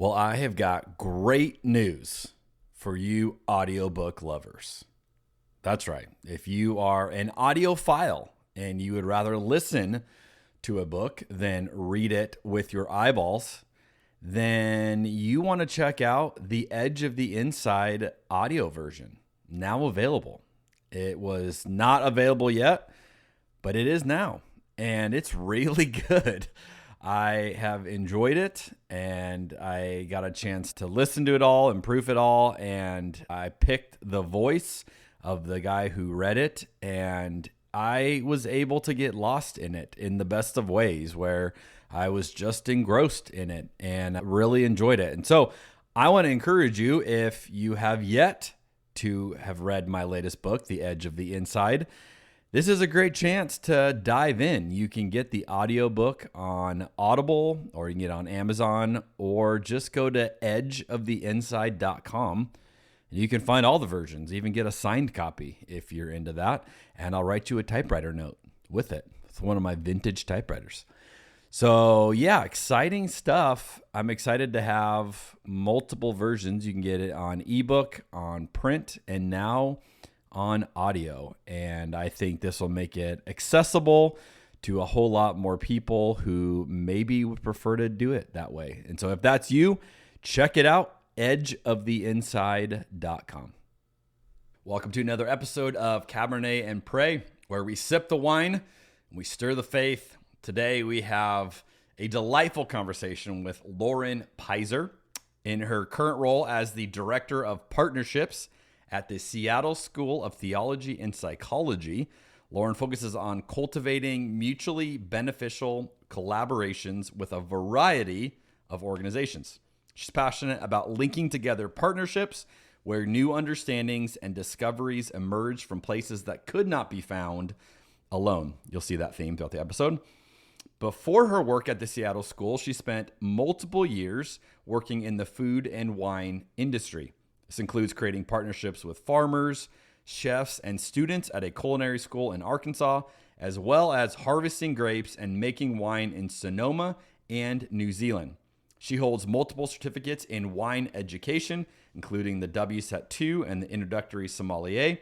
Well, I have got great news for you audiobook lovers. That's right. If you are an audiophile and you would rather listen to a book than read it with your eyeballs, then you want to check out The Edge of the Inside audio version, now available. It was not available yet, but it is now, and it's really good. I have enjoyed it, and I got a chance to listen to it all and proof it all, and I picked the voice of the guy who read it, and I was able to get lost in it in the best of ways, where I was just engrossed in it and really enjoyed it. And so I want to encourage you, if you have yet to have read my latest book, The Edge of the Inside, this is a great chance to dive in. You can get the audiobook on Audible, or you can get it on Amazon, or just go to edgeoftheinside.com. And you can find all the versions, even get a signed copy if you're into that. And I'll write you a typewriter note with it. It's one of my vintage typewriters. So yeah, exciting stuff. I'm excited to have multiple versions. You can get it on ebook, on print, and now on audio. And I think this will make it accessible to a whole lot more people who maybe would prefer to do it that way. And so if that's you, check it out, edgeoftheinside.com. Welcome to another episode of Cabernet and Pray, where we sip the wine and we stir the faith. Today we have a delightful conversation with Lauren Peiser in her current role as the Director of Partnerships at the Seattle School of Theology and Psychology. Lauren focuses on cultivating mutually beneficial collaborations with a variety of organizations. She's passionate about linking together partnerships where new understandings and discoveries emerge from places that could not be found alone. You'll see that theme throughout the episode. Before her work at the Seattle School, she spent multiple years working in the food and wine industry. This includes creating partnerships with farmers, chefs, and students at a culinary school in Arkansas, as well as harvesting grapes and making wine in Sonoma and New Zealand. She holds multiple certificates in wine education, including the WSET 2 and the Introductory Sommelier.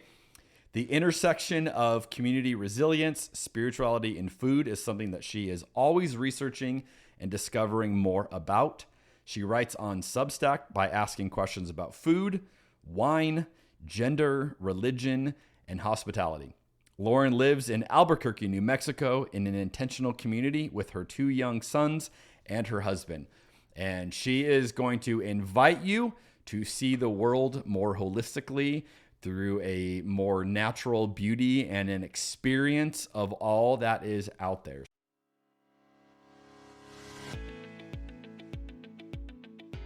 The intersection of community resilience, spirituality, and food is something that she is always researching and discovering more about. She writes on Substack by asking questions about food, wine, gender, religion, and hospitality. Lauren lives in Albuquerque, New Mexico, in an intentional community with her 2 young sons and her husband. And she is going to invite you to see the world more holistically through a more natural beauty and an experience of all that is out there.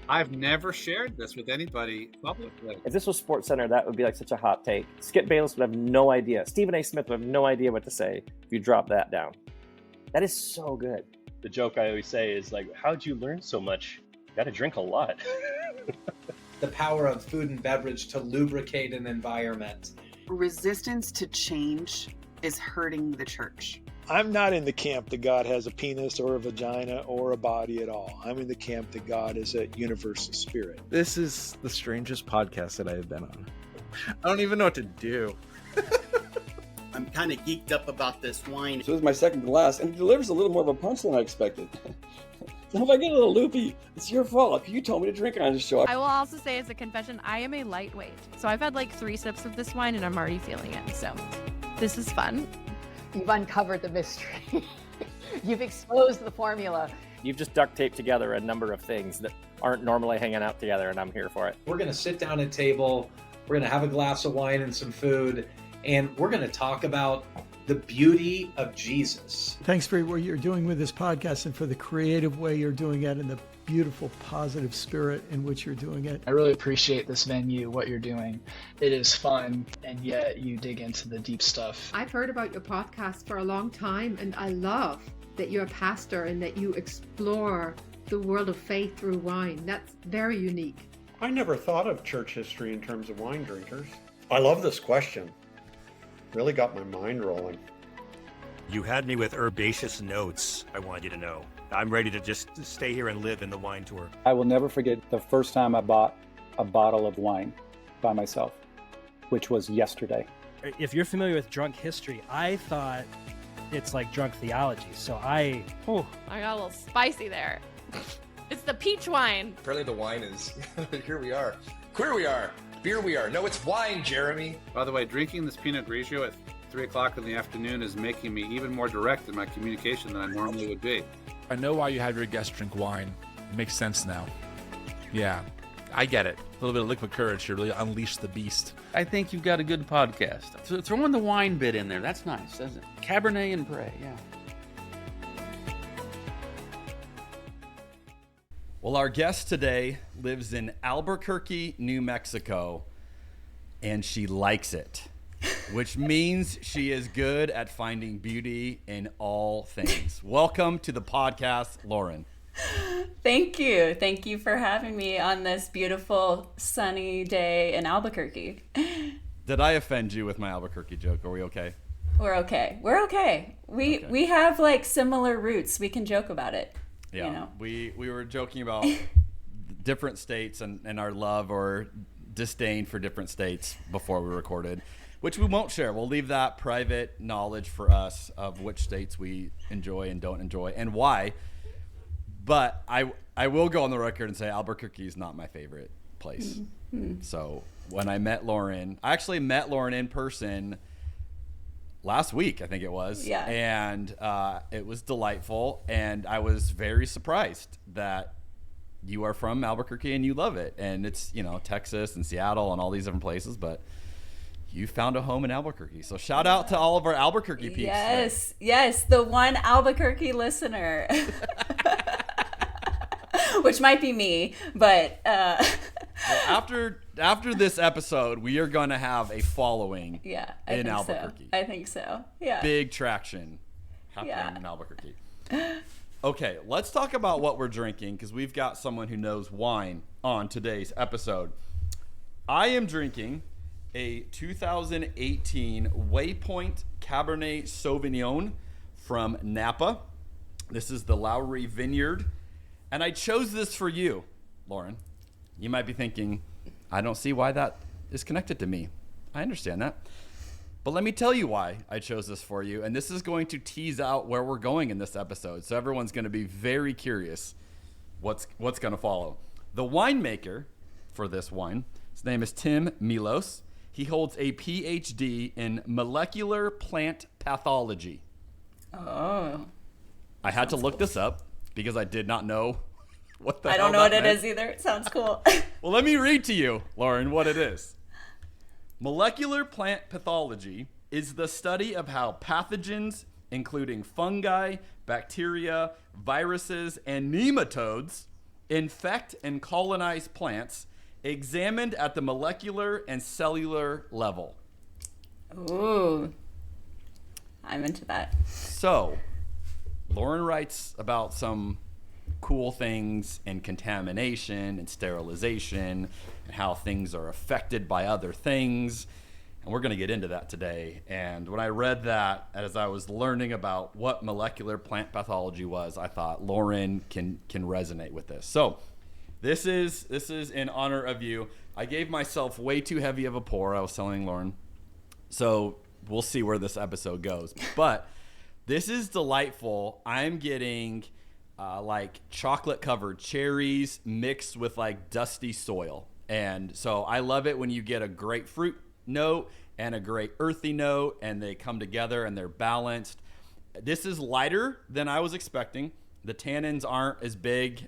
I've never shared this with anybody publicly. If this was SportsCenter, that would be like such a hot take. Skip Bayless would have no idea. Stephen A. Smith would have no idea what to say if you drop that down. That is so good. The joke I always say is like, how'd you learn so much? You got to drink a lot. The power of food and beverage to lubricate an environment. Resistance to change is hurting the church. I'm not in the camp that God has a penis or a vagina or a body at all. I'm in the camp that God is a universal spirit. This is the strangest podcast that I have been on. I don't even know what to do. I'm kind of geeked up about this wine. So this is my second glass, and it delivers a little more of a punch than I expected. So if I get a little loopy, it's your fault. You told me to drink on this show. I will also say as a confession, I am a lightweight. So I've had like 3 sips of this wine and I'm already feeling it. So this is fun. You've uncovered the mystery. You've exposed the formula. You've just duct taped together a number of things that aren't normally hanging out together, and I'm here for it. We're going to sit down at a table, we're going to have a glass of wine and some food, and we're going to talk about the beauty of Jesus. Thanks for what you're doing with this podcast and for the creative way you're doing it and the beautiful, positive spirit in which you're doing it. I really appreciate this venue, what you're doing. It is fun, and yet you dig into the deep stuff. I've heard about your podcast for a long time, and I love that you're a pastor and that you explore the world of faith through wine. That's very unique. I never thought of church history in terms of wine drinkers. I love this question. Really got my mind rolling. You had me with herbaceous notes, I want you to know. I'm ready to just stay here and live in the wine tour. I will never forget the first time I bought a bottle of wine by myself, which was yesterday. If you're familiar with drunk history, I thought it's like drunk theology. So I got a little spicy there. It's the peach wine. Apparently the wine is, here we are. Queer we are. Beer we are. No, it's wine, Jeremy. By the way, drinking this Pinot Grigio at 3 o'clock in the afternoon is making me even more direct in my communication than I normally would be. I know why you have your guests drink wine. It makes sense now. Yeah, I get it. A little bit of liquid courage to really unleash the beast. I think you've got a good podcast. So throw in the wine bit in there. That's nice, doesn't it? Cabernet and Pray, yeah. Well, our guest today lives in Albuquerque, New Mexico, and she likes it, which means she is good at finding beauty in all things. Welcome to the podcast, Lauren. Thank you. Thank you for having me on this beautiful sunny day in Albuquerque. Did I offend you with my Albuquerque joke? Are we okay? We're okay. We're okay. We have like similar roots. We can joke about it. Yeah, you know? we were joking about different states and our love or disdain for different states before we recorded, which we won't share. We'll leave that private knowledge for us of which states we enjoy and don't enjoy and why. But I will go on the record and say Albuquerque is not my favorite place. Mm-hmm. So when I met Lauren, I actually met Lauren in person last week, I think it was. Yeah. And it was delightful. And I was very surprised that you are from Albuquerque and you love it. And it's, Texas and Seattle and all these different places, but you found a home in Albuquerque. So shout out to all of our Albuquerque peeps. Yes, the one Albuquerque listener. Which might be me, but well, after this episode, we are going to have a following in Albuquerque. I think so. Yeah. Big traction happening in Albuquerque. Okay, let's talk about what we're drinking because we've got someone who knows wine on today's episode. I am drinking a 2018 Waypoint Cabernet Sauvignon from Napa. This is the Lowry Vineyard. And I chose this for you, Lauren. You might be thinking, I don't see why that is connected to me. I understand that. But let me tell you why I chose this for you. And this is going to tease out where we're going in this episode. So everyone's going to be very curious what's going to follow. The winemaker for this wine, his name is Tim Milos. He holds a PhD in molecular plant pathology. Oh. I had to look this up because I did not know what the hell I don't know that what it meant. is either. It sounds cool. Well, let me read to you, Lauren, what it is. Molecular plant pathology is the study of how pathogens, including fungi, bacteria, viruses, and nematodes, infect and colonize plants, examined at the molecular and cellular level. Ooh. I'm into that. So, Lauren writes about some cool things in contamination and sterilization and how things are affected by other things. And we're going to get into that today. And when I read that, as I was learning about what molecular plant pathology was, I thought Lauren can resonate with this. So this is in honor of you. I gave myself way too heavy of a pour. I was telling Lauren. So we'll see where this episode goes. But this is delightful. I'm getting like chocolate covered cherries mixed with like dusty soil. And so I love it when you get a grapefruit note and a great earthy note and they come together and they're balanced. This is lighter than I was expecting. The tannins aren't as big.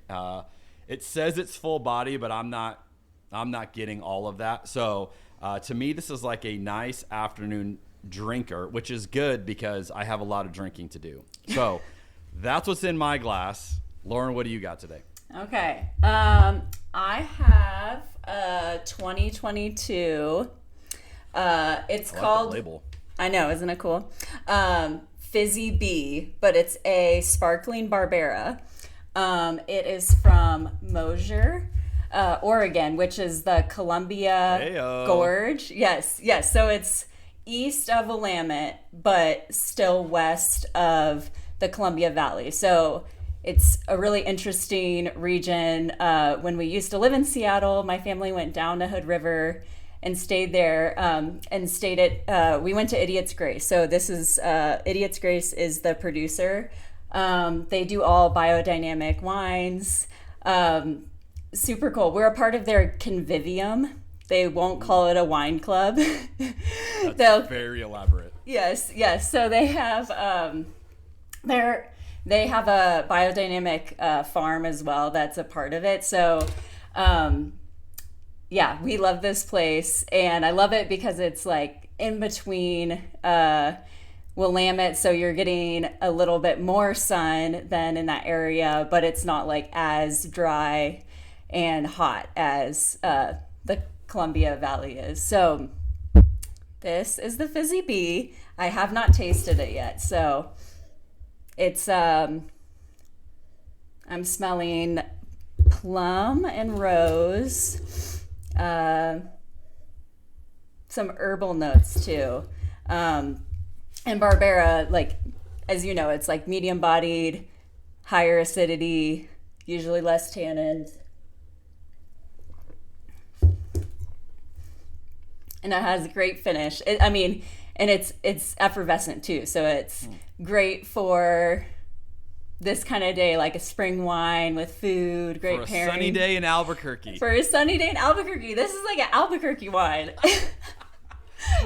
It says it's full body, but I'm not getting all of that. So to me, this is like a nice afternoon drinker, which is good because I have a lot of drinking to do. So that's what's in my glass. Lauren, what do you got today? Okay. I have 2022. It's called. The label. I know, isn't it cool? Fizzy Bee, but it's a sparkling Barbera. It is from Mosier, Oregon, which is the Columbia Heyo. Gorge. Yes. So it's east of Willamette, but still west of the Columbia Valley. So it's a really interesting region. When we used to live in Seattle, my family went down to Hood River and stayed there, we went to Idiot's Grace. So this is, Idiot's Grace is the producer. They do all biodynamic wines. Super cool. We're a part of their convivium. They won't call it a wine club. That's very elaborate. Yes. So they have a biodynamic farm as well. That's a part of it. So, yeah, we love this place, and I love it because it's like in between Willamette, so you're getting a little bit more sun than in that area, but it's not like as dry and hot as the Columbia Valley is. So this is the Fizzy Bee. I have not tasted it yet, so it's I'm smelling plum and rose, some herbal notes too, and Barbera, like, as you know, it's like medium bodied, higher acidity, usually less tannins. And it has a great finish. And it's effervescent too. So it's great for this kind of day, like a spring wine with food, great pairing. For a sunny day in Albuquerque. This is like an Albuquerque wine.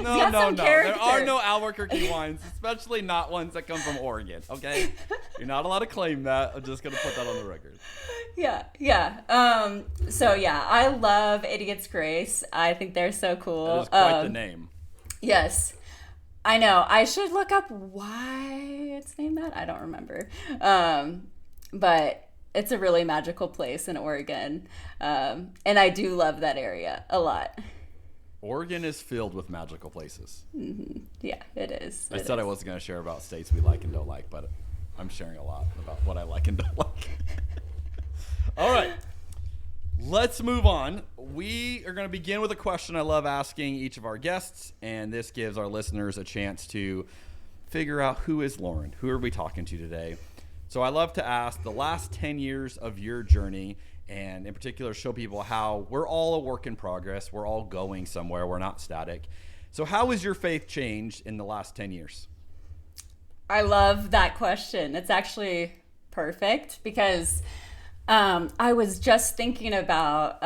No. There are no Albuquerque wines, especially not ones that come from Oregon, okay? You're not allowed to claim that. I'm just going to put that on the record. Yeah. So, yeah, I love Idiot's Grace. I think they're so cool. That is quite the name. Yes. I know. I should look up why it's named that. I don't remember. But it's a really magical place in Oregon. And I do love that area a lot. Oregon is filled with magical places. Mm-hmm. Yeah, it is. I said I wasn't going to share about states we like and don't like, but I'm sharing a lot about what I like and don't like. All right. Let's move on. We are going to begin with a question I love asking each of our guests, and this gives our listeners a chance to figure out who is Lauren. Who are we talking to today? So I love to ask the last 10 years of your journey, and in particular show people how we're all a work in progress. We're all going somewhere. We're not static. So how has your faith changed in the last 10 years? I love that question. It's actually perfect because I was just thinking about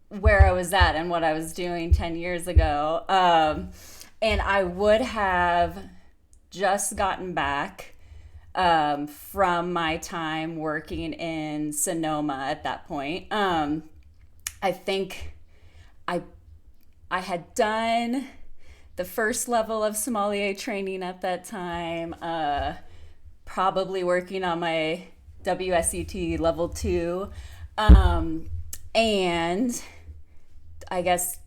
where I was at and what I was doing 10 years ago. And I would have just gotten back from my time working in Sonoma at that point. I think I had done the first level of sommelier training at that time, probably working on my WSET level 2. And I guess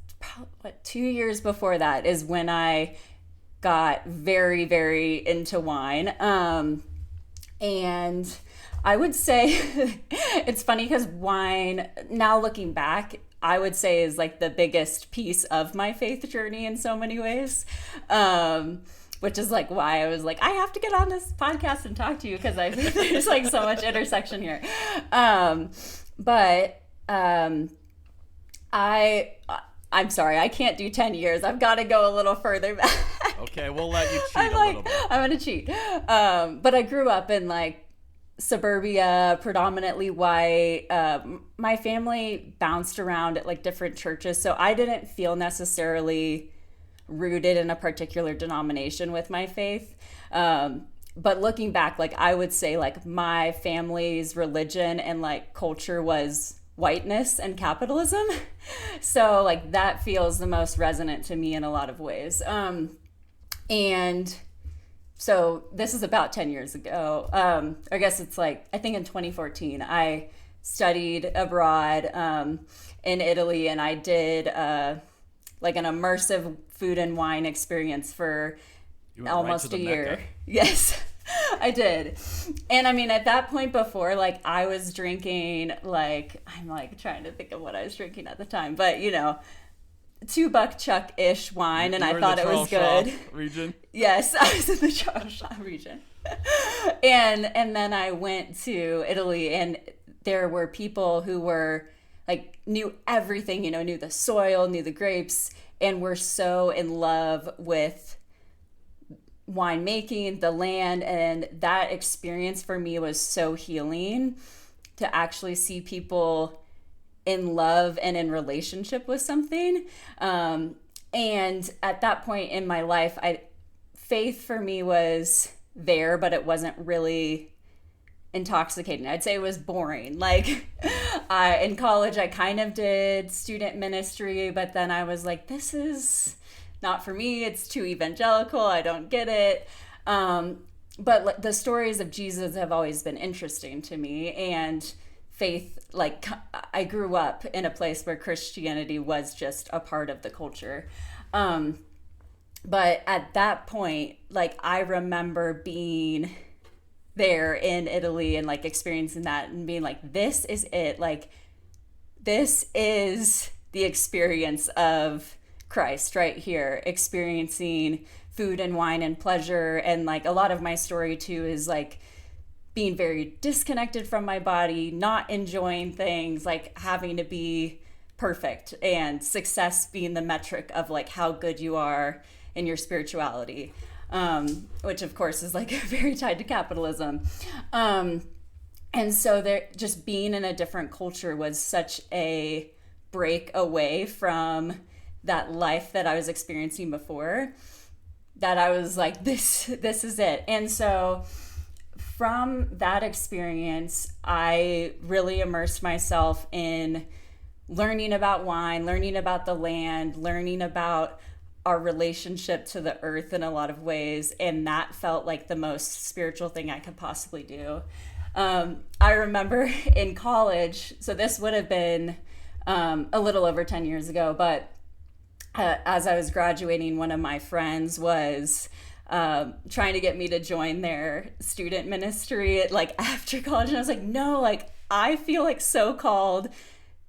2 years before that is when I got very, very into wine. And I would say it's funny because wine, now looking back, I would say is like the biggest piece of my faith journey in so many ways. Which is like why I was like, I have to get on this podcast and talk to you because I think there's like so much intersection here. But I'm sorry, I can't do 10 years. I've got to go a little further back. Okay, we'll let you cheat a little bit. I'm going to cheat. But I grew up in like suburbia, predominantly white. My family bounced around at like different churches, so I didn't feel necessarily rooted in a particular denomination with my faith. But looking back, like I would say like my family's religion and like culture was whiteness and capitalism. So like that feels the most resonant to me in a lot of ways. And so this is about 10 years ago. I guess it's like, I think in 2014, I studied abroad in Italy, and I did like an immersive food and wine experience for almost a year. Mecca. Yes, I did. And I mean, at that point before, like I was drinking, like, I'm like trying to think of what I was drinking at the time, but you know, $2 Chuck-ish wine, and I thought it was good. Region? Yes, I was in the Charles Shaw region. And then I went to Italy, and there were people who were like, knew everything, you know, knew the soil, knew the grapes, and were so in love with winemaking, the land. And that experience for me was so healing, to actually see people in love and in relationship with something. And at that point in my life, faith for me was there, but it wasn't really intoxicating. I'd say it was boring. Like, in college, I kind of did student ministry, but then I was like, this is not for me. It's too evangelical. I don't get it. But the stories of Jesus have always been interesting to me. And faith, like, I grew up in a place where Christianity was just a part of the culture. But at that point, like, I remember being there in Italy and like experiencing that and being like, this is it. Like, this is the experience of Christ right here, experiencing food and wine and pleasure. And like, a lot of my story too is like being very disconnected from my body, not enjoying things, like having to be perfect, and success being the metric of like how good you are in your spirituality, which of course is like very tied to capitalism. And so there, just being in a different culture was such a break away from that life that I was experiencing before, that I was like, this is it. And so from that experience, I really immersed myself in learning about wine, learning about the land, learning about our relationship to the earth in a lot of ways. And that felt like the most spiritual thing I could possibly do. I remember in college, so this would have been a little over 10 years ago, but as I was graduating, one of my friends was trying to get me to join their student ministry at, like, after college. And I was like, no, like, I feel like so called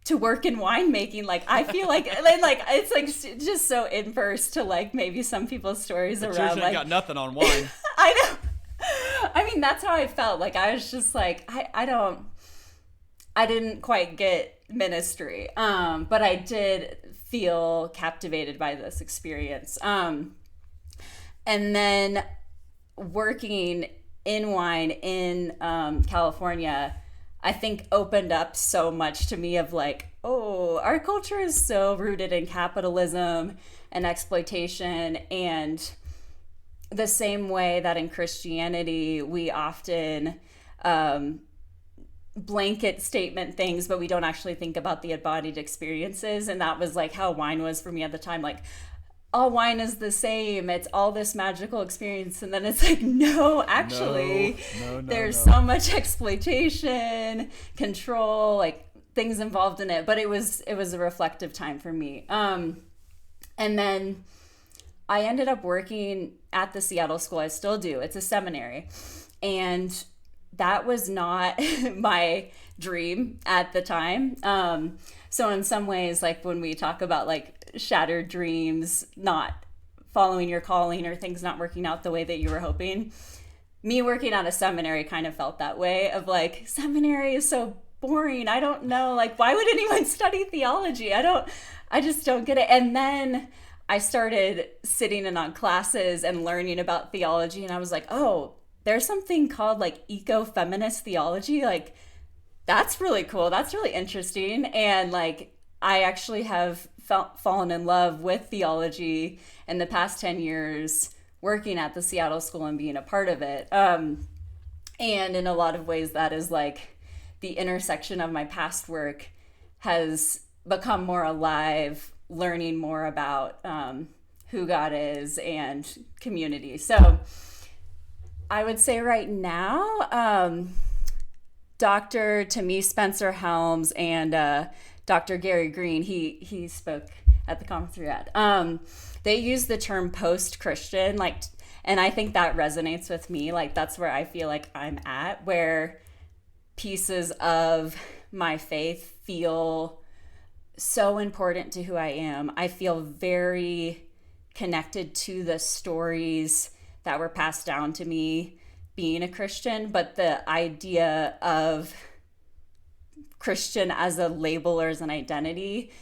to work in winemaking. Like, I feel like, like it's like just so inverse to like maybe some people's stories The around. church Like, ain't got nothing on wine. I know. I mean, that's how I felt. Like, I was just like, I didn't quite get ministry. But I did feel captivated by this experience. And then working in wine in California, I think opened up so much to me of like, oh, our culture is so rooted in capitalism and exploitation, and the same way that in Christianity we often blanket statement things, but we don't actually think about the embodied experiences. And that was like how wine was for me at the time. Like, all wine is the same. It's all this magical experience. And then it's like, no, actually, there's so much exploitation, control, like things involved in it. But it was a reflective time for me. And then I ended up working at the Seattle School. I still do. It's a seminary. And that was not my dream at the time. So in some ways, like when we talk about like shattered dreams, not following your calling, or things not working out the way that you were hoping, me working at a seminary kind of felt that way of like, seminary is so boring. I don't know, like, why would anyone study theology? I just don't get it. And then I started sitting in on classes and learning about theology, and I was like, oh, there's something called like eco-feminist theology. Like, that's really cool. That's really interesting. And like, I actually have fallen in love with theology in the past 10 years working at the Seattle School and being a part of it. And in a lot of ways, that is like the intersection of my past work has become more alive, learning more about who God is and community. So I would say right now, Dr. Tammy Spencer Helms and Dr. Gary Green, he spoke at the conference we were at. They use the term post-Christian, like, and I think that resonates with me. Like, that's where I feel like I'm at, where pieces of my faith feel so important to who I am. I feel very connected to the stories that were passed down to me being a Christian, but the idea of Christian as a label or as an identity,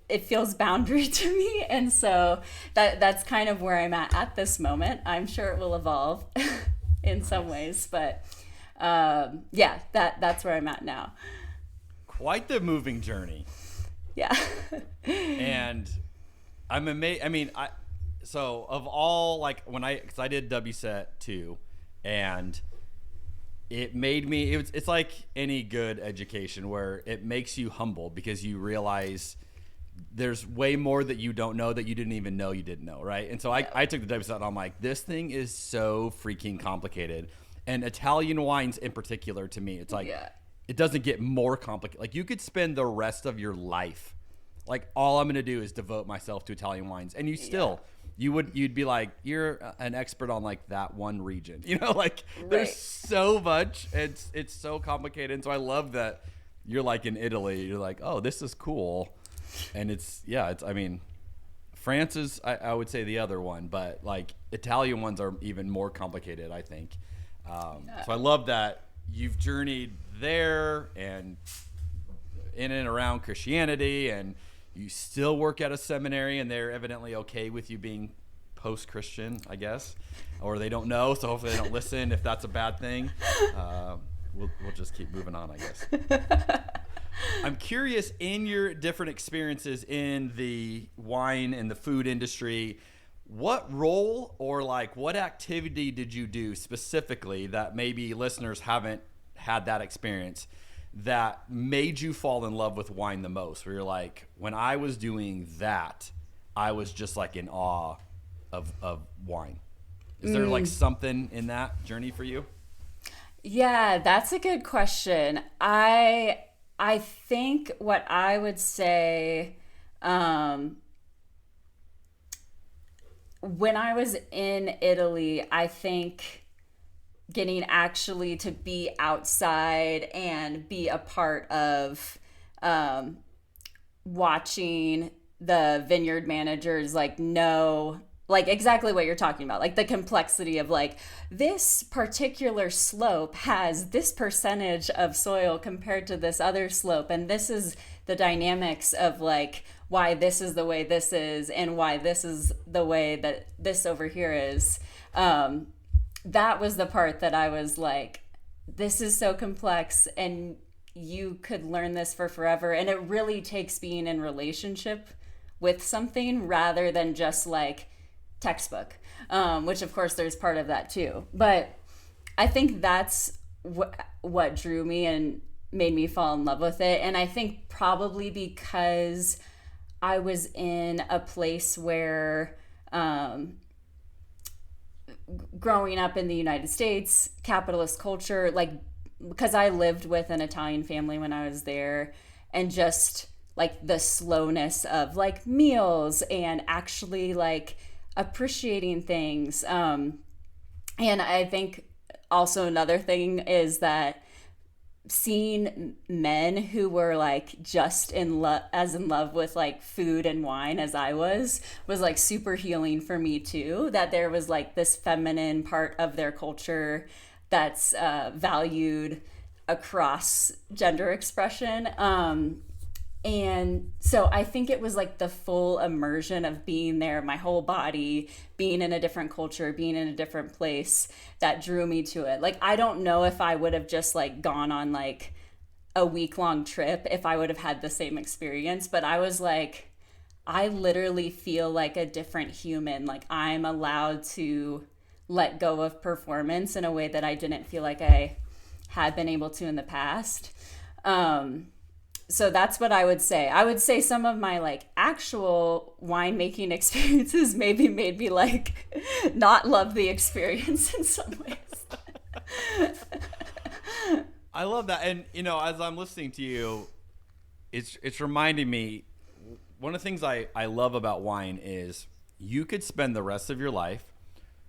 it feels boundary to me. And so that's kind of where I'm at this moment. I'm sure it will evolve in some ways, but yeah, that's where I'm at now. Quite the moving journey. Yeah. And I'm amazed. I mean, so of all, like, because I did WSET too, and it made me, it's like any good education where it makes you humble because you realize there's way more that you don't know that you didn't even know you didn't know, right? And so I took the WSET and I'm like, this thing is so freaking complicated. And Italian wines in particular, to me, it's like, it doesn't get more complicated. Like, you could spend the rest of your life, like, all I'm going to do is devote myself to Italian wines. And you still, you'd be like, you're an expert on like that one region, you know, like there's so much, it's so complicated. And so I love that you're like in Italy, you're like, oh, this is cool. And I mean, France is, I would say the other one, but like Italian ones are even more complicated, I think. So I love that you've journeyed there and in and around Christianity, and you still work at a seminary, and they're evidently okay with you being post-Christian, I guess, or they don't know, so hopefully they don't listen if that's a bad thing. We'll just keep moving on, I guess. I'm curious, in your different experiences in the wine and the food industry, what role or like what activity did you do specifically that maybe listeners haven't had that experience that made you fall in love with wine the most, where you're like, when I was doing that, I was just like in awe of wine? Is there like something in that journey for you? Yeah, that's a good question. I think what I would say, when I was in Italy, I think getting actually to be outside and be a part of watching the vineyard managers know like exactly what you're talking about, like the complexity of like this particular slope has this percentage of soil compared to this other slope, and this is the dynamics of like why this is the way this is and why this is the way that this over here is. That was the part that I was like, this is so complex and you could learn this for forever. And it really takes being in relationship with something rather than just like textbook, which of course there's part of that too. But I think that's what drew me and made me fall in love with it. And I think probably because I was in a place where, growing up in the United States, capitalist culture, like because I lived with an Italian family when I was there, and just like the slowness of like meals and actually like appreciating things. And I think also another thing is that seeing men who were like just in love with like food and wine as I was like super healing for me too, that there was like this feminine part of their culture that's valued across gender expression. And so I think it was like the full immersion of being there, my whole body, being in a different culture, being in a different place that drew me to it. Like, I don't know if I would have just like gone on like a week-long trip if I would have had the same experience, but I was like, I literally feel like a different human. Like, I'm allowed to let go of performance in a way that I didn't feel like I had been able to in the past. So that's what I would say. I would say some of my like actual winemaking experiences maybe made me like not love the experience in some ways. I love that. And you know, as I'm listening to you, it's reminding me, one of the things I love about wine is you could spend the rest of your life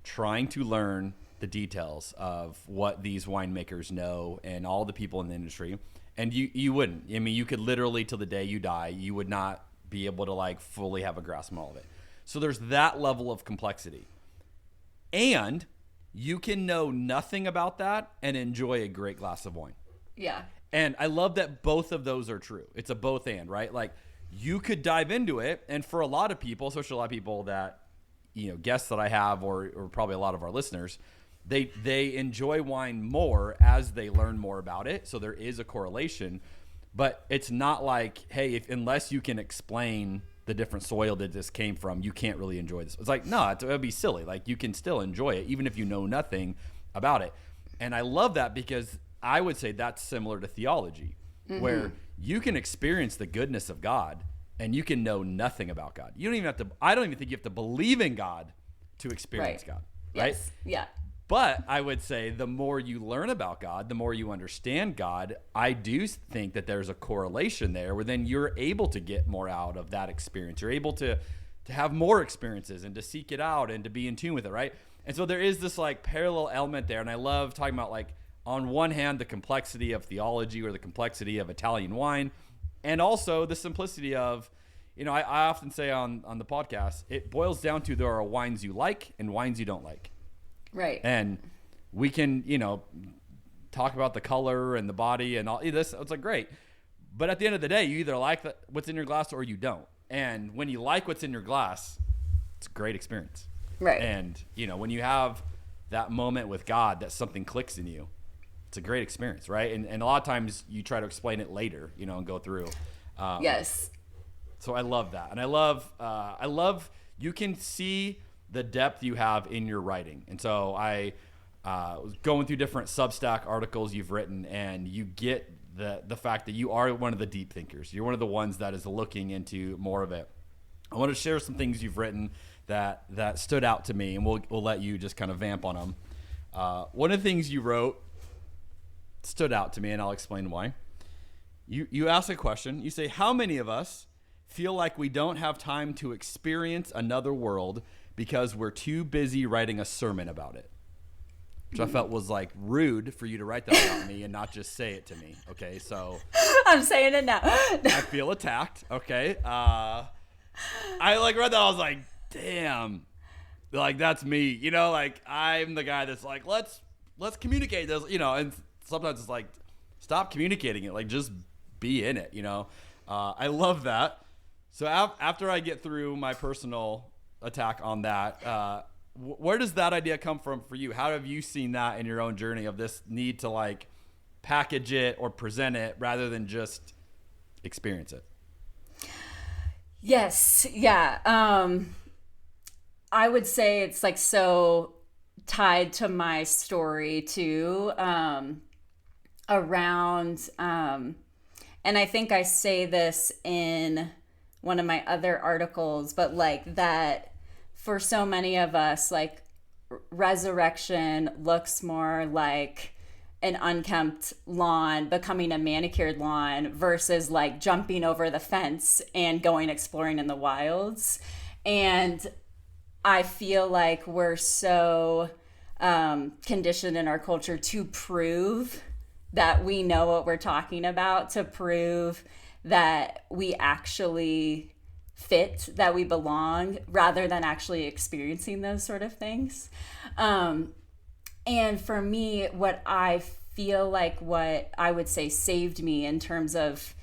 trying to learn the details of what these winemakers know and all the people in the industry. And you wouldn't. I mean, you could literally, till the day you die, you would not be able to like fully have a grasp on all of it. So there's that level of complexity. And you can know nothing about that and enjoy a great glass of wine. Yeah. And I love that both of those are true. It's a both and, right? Like you could dive into it. And for a lot of people, especially a lot of people that, guests that I have, or probably a lot of our listeners, they enjoy wine more as they learn more about it. So there is a correlation, but it's not like, hey, unless you can explain the different soil that this came from, you can't really enjoy this. It's like, no, it would be silly. Like you can still enjoy it, even if you know nothing about it. And I love that because I would say that's similar to theology, where you can experience the goodness of God and you can know nothing about God. You don't even have to, I don't even think you have to believe in God to experience God, right? Yes. Yeah. But I would say the more you learn about God, the more you understand God, I do think that there's a correlation there where then you're able to get more out of that experience. You're able to have more experiences and to seek it out and to be in tune with it, right? And so there is this like parallel element there. And I love talking about like, on one hand, the complexity of theology or the complexity of Italian wine, and also the simplicity of, I often say on the podcast, it boils down to there are wines you like and wines you don't like. Right. And we can, talk about the color and the body and all this. It's like, great. But at the end of the day, you either like what's in your glass or you don't. And when you like what's in your glass, it's a great experience. Right. And, when you have that moment with God that something clicks in you, it's a great experience, right? And a lot of times you try to explain it later, and go through. Yes. So I love that. And I love you can see the depth you have in your writing. And so I was going through different Substack articles you've written, and you get the fact that you are one of the deep thinkers. You're one of the ones that is looking into more of it. I want to share some things you've written that stood out to me, and we'll let you just kind of vamp on them. One of the things you wrote stood out to me, and I'll explain why. You ask a question. You say, how many of us feel like we don't have time to experience another world because we're too busy writing a sermon about it? Which I felt was like rude for you to write that about me and not just say it to me. Okay, so I'm saying it now. I feel attacked. Okay, I like read that. I was like, damn, like that's me. Like I'm the guy that's like, let's communicate this. And sometimes it's like, stop communicating it. Like just be in it. I love that. So after I get through my personal attack on that, where does that idea come from for you? How have you seen that in your own journey of this need to like package it or present it rather than just experience it? Yes. Yeah. I would say it's like so tied to my story too, around, and I think I say this in one of my other articles, but like that for so many of us, like resurrection looks more like an unkempt lawn becoming a manicured lawn versus like jumping over the fence and going exploring in the wilds. And I feel like we're so conditioned in our culture to prove that we know what we're talking about, to prove that we actually fit, that we belong, rather than actually experiencing those sort of things. And for me, what I feel like what I would say saved me in terms of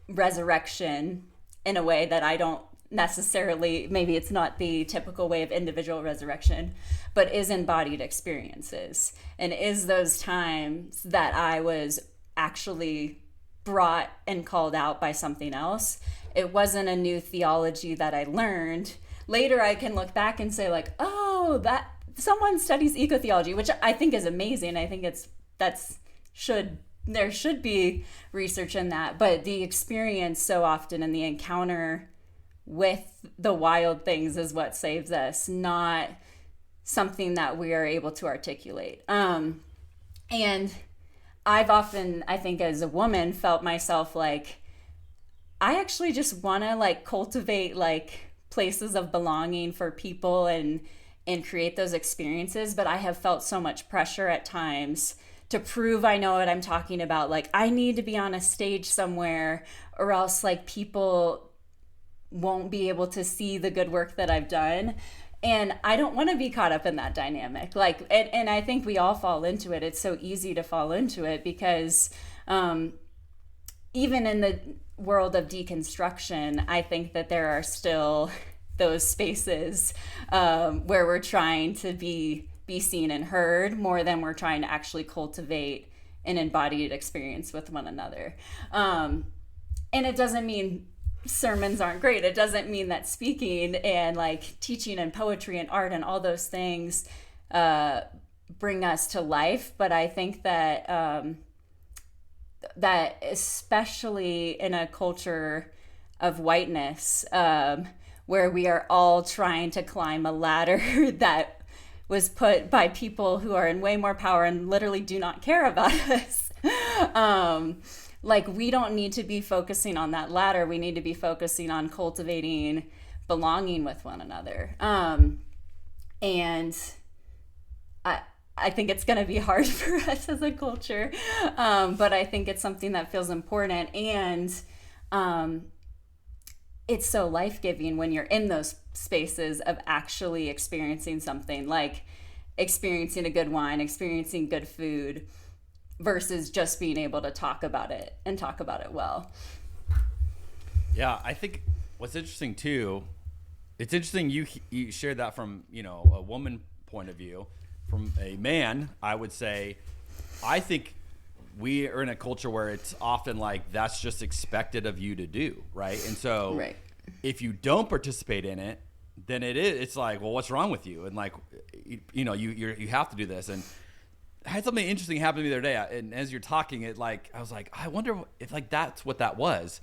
resurrection in a way that I don't necessarily, maybe it's not the typical way of individual resurrection, but is embodied experiences, and is those times that I was actually brought and called out by something else. It wasn't a new theology that I learned. Later I can look back and say like, oh, that someone studies eco-theology, which I think is amazing. I think there should be research in that, but the experience so often and the encounter with the wild things is what saves us, not something that we are able to articulate. And I've often, I think as a woman, felt myself like, I actually just want to like cultivate like places of belonging for people and create those experiences. But I have felt so much pressure at times to prove I know what I'm talking about. Like I need to be on a stage somewhere or else like people won't be able to see the good work that I've done. And I don't want to be caught up in that dynamic. Like, and I think we all fall into it. It's so easy to fall into it because even in the world of deconstruction, I think that there are still those spaces where we're trying to be seen and heard more than we're trying to actually cultivate an embodied experience with one another. And it doesn't mean sermons aren't great. It doesn't mean that speaking and like teaching and poetry and art and all those things bring us to life. But I think that that especially in a culture of whiteness, where we are all trying to climb a ladder that was put by people who are in way more power and literally do not care about us. Like, we don't need to be focusing on that ladder. We need to be focusing on cultivating belonging with one another. And I think it's going to be hard for us as a culture, but I think it's something that feels important. And it's so life-giving when you're in those spaces of actually experiencing something, like experiencing a good wine, experiencing good food, versus just being able to talk about it and talk about it well. Yeah, I think what's interesting too, it's interesting you shared that from, you know, a woman point of view. From a man, I would say, I think we are in a culture where it's often like that's just expected of you to do, right? And so if you don't participate in it, then it's like, well, what's wrong with you? And like, you know, you have to do this. And I had something interesting happen to me the other day, and as you're talking, I was like, I wonder if like that's what that was.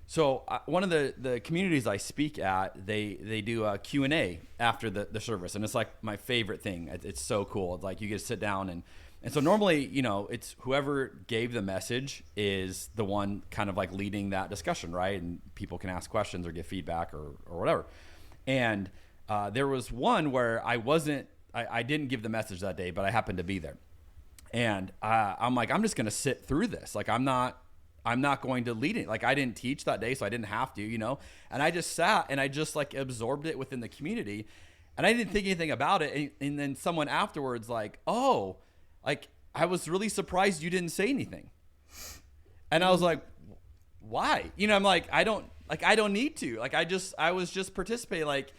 So one of the communities I speak at, they do a Q&A after the service, and it's like my favorite thing. It's so cool. It's like you get to sit down, and so normally, you know, it's whoever gave the message is the one kind of like leading that discussion, right? And people can ask questions or give feedback or whatever. And there was one where I didn't give the message that day, but I happened to be there. And I'm like, I'm just going to sit through this. Like, I'm not going to lead it. Like, I didn't teach that day, so I didn't have to, you know? And I just sat and I just like absorbed it within the community, and I didn't think anything about it. And then someone afterwards like, oh, like, I was really surprised you didn't say anything. And I was like, why? You know, I'm like, I don't need to. Like, I was just participating. Like,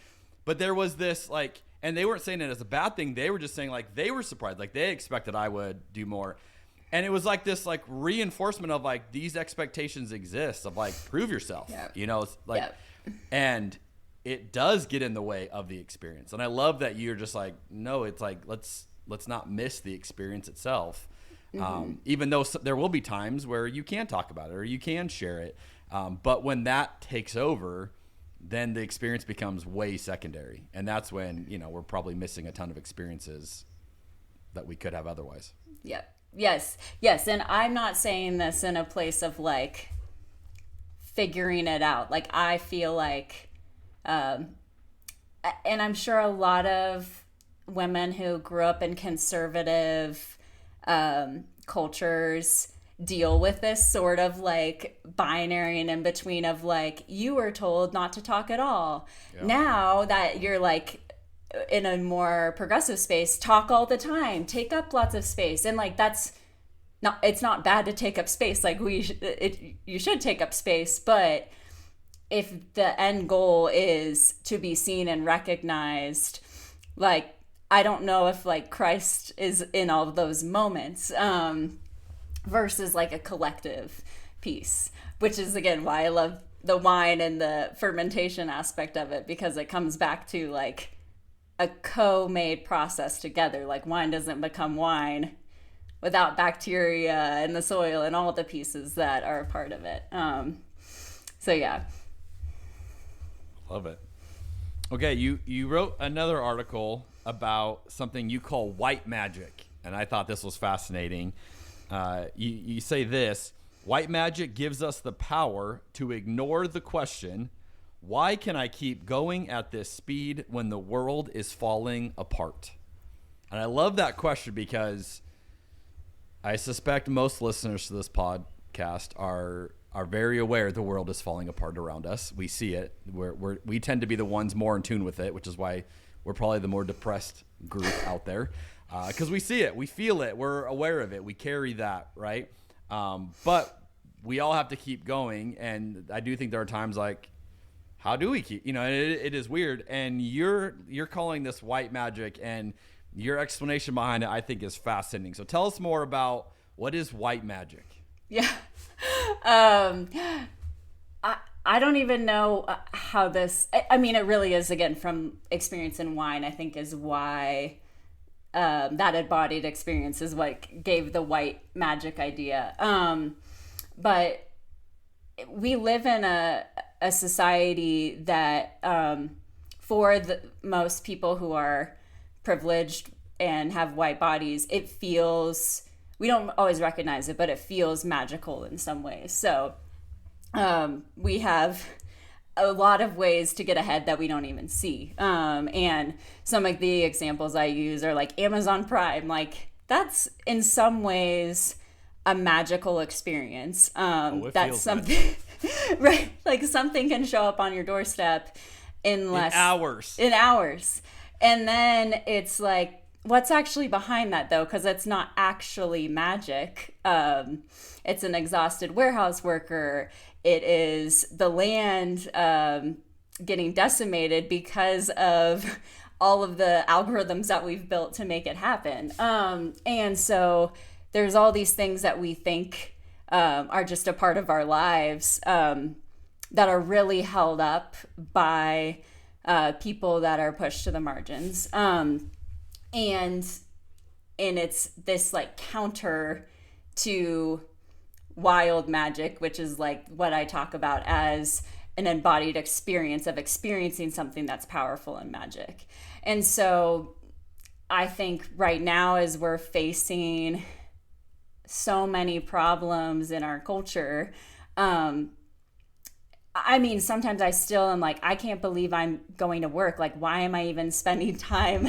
but there was this like, and they weren't saying it as a bad thing. They were just saying like they were surprised. Like, they expected I would do more. And it was like this like reinforcement of like these expectations exist of like prove yourself, you know, it's like, and it does get in the way of the experience. And I love that you're just like, no, it's like, let's not miss the experience itself. Even though there will be times where you can talk about it or you can share it. But when that takes over, then the experience becomes way secondary. And that's when, you know, we're probably missing a ton of experiences that we could have otherwise. Yes. And I'm not saying this in a place of like figuring it out. Like, I feel like, and I'm sure a lot of women who grew up in conservative cultures deal with this sort of like binary and in between of like, you were told not to talk at all. Now that you're like in a more progressive space, talk all the time, take up lots of space. And like, it's not bad to take up space. Like, you should take up space, but if the end goal is to be seen and recognized, like, I don't know if like Christ is in all of those moments, versus like a collective piece, which is again why I love the wine and the fermentation aspect of it, because it comes back to like a co-made process together. Like, wine doesn't become wine without bacteria in the soil and all the pieces that are a part of it. So yeah. Love it. Okay, you wrote another article about something you call white magic, and I thought this was fascinating. You say this: white magic gives us the power to ignore the question, why can I keep going at this speed when the world is falling apart? And I love that question because I suspect most listeners to this podcast are very aware the world is falling apart around us. We see it. We tend to be the ones more in tune with it, which is why we're probably the more depressed group out there because we see it, we feel it, we're aware of it, we carry that, right? But we all have to keep going, and I do think there are times like, how do we keep, it is weird, and you're calling this white magic, and your explanation behind it I think is fascinating. So tell us more about what is white magic. Yeah. I don't even know how this, I mean, it really is, again, from experience in wine, I think is why that embodied experience is what gave the white magic idea. But we live in a society that for the most people who are privileged and have white bodies, it feels, we don't always recognize it, but it feels magical in some ways. So we have a lot of ways to get ahead that we don't even see. And some of the examples I use are like Amazon Prime. Like that's in some ways a magical experience. That's something, right? Like something can show up on your doorstep in hours. And then it's like, what's actually behind that though? Because it's not actually magic. It's an exhausted warehouse worker. It is the land getting decimated because of all of the algorithms that we've built to make it happen. And so there's all these things that we think are just a part of our lives that are really held up by people that are pushed to the margins. And it's this like counter to wild magic, which is like what I talk about as an embodied experience of experiencing something that's powerful in magic. And so I think right now, as we're facing so many problems in our culture, I mean, sometimes I still am like, I can't believe I'm going to work. Like, why am I even spending time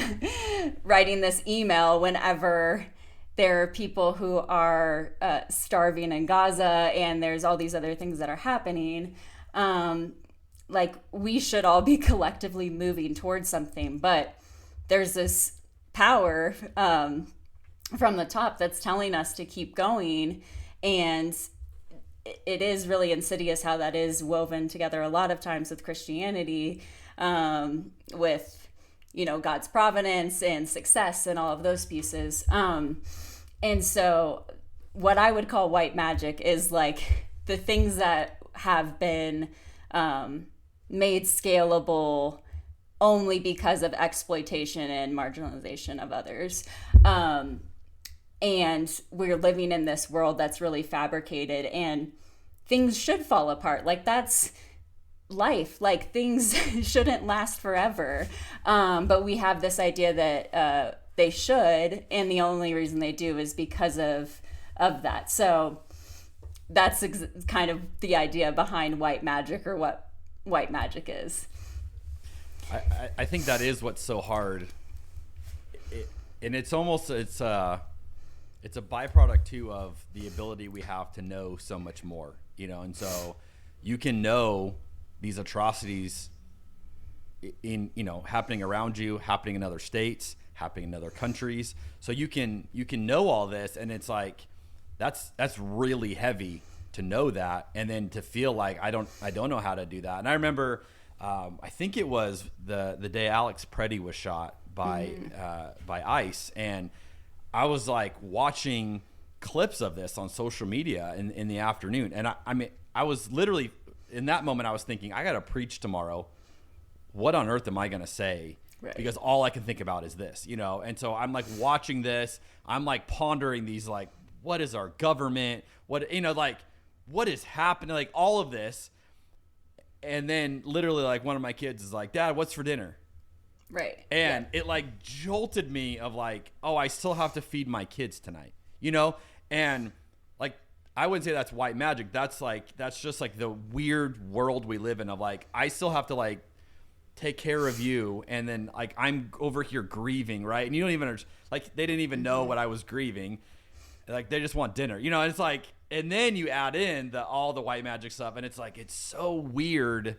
writing this email whenever there are people who are starving in Gaza and there's all these other things that are happening? Like, we should all be collectively moving towards something, but there's this power from the top that's telling us to keep going, and it is really insidious how that is woven together a lot of times with Christianity, with, God's providence and success and all of those pieces. And so what I would call white magic is like the things that have been made scalable only because of exploitation and marginalization of others. And we're living in this world that's really fabricated, and things should fall apart. Like, that's life. Like, things shouldn't last forever. But we have this idea that they should, and the only reason they do is because of that. So that's kind of the idea behind white magic, or what white magic is. I think that is what's so hard. And it's almost, it's a byproduct too of the ability we have to know so much more, and so you can know these atrocities in, happening around you, happening in other states, happening in other countries. So you can know all this, and it's like, that's really heavy to know that. And then to feel like I don't know how to do that. And I remember, I think it was the day Alex Preddy was shot by ICE, and I was like watching clips of this on social media in the afternoon. And I mean, I was literally in that moment, I was thinking, I got to preach tomorrow. What on earth am I going to say? Right. Because all I can think about is this, And so I'm like watching this, I'm like pondering these, like, what is our government? What, like, what is happening? Like all of this. And then literally like one of my kids is like, Dad, what's for dinner? Right. And it like jolted me of like, oh, I still have to feed my kids tonight, And like, I wouldn't say that's white magic. That's just like the weird world we live in of like, I still have to like take care of you. And then like, I'm over here grieving. Right. And you don't even, like, they didn't even know what I was grieving. Like, they just want dinner, and it's like, and then you add in all the white magic stuff, and it's like, it's so weird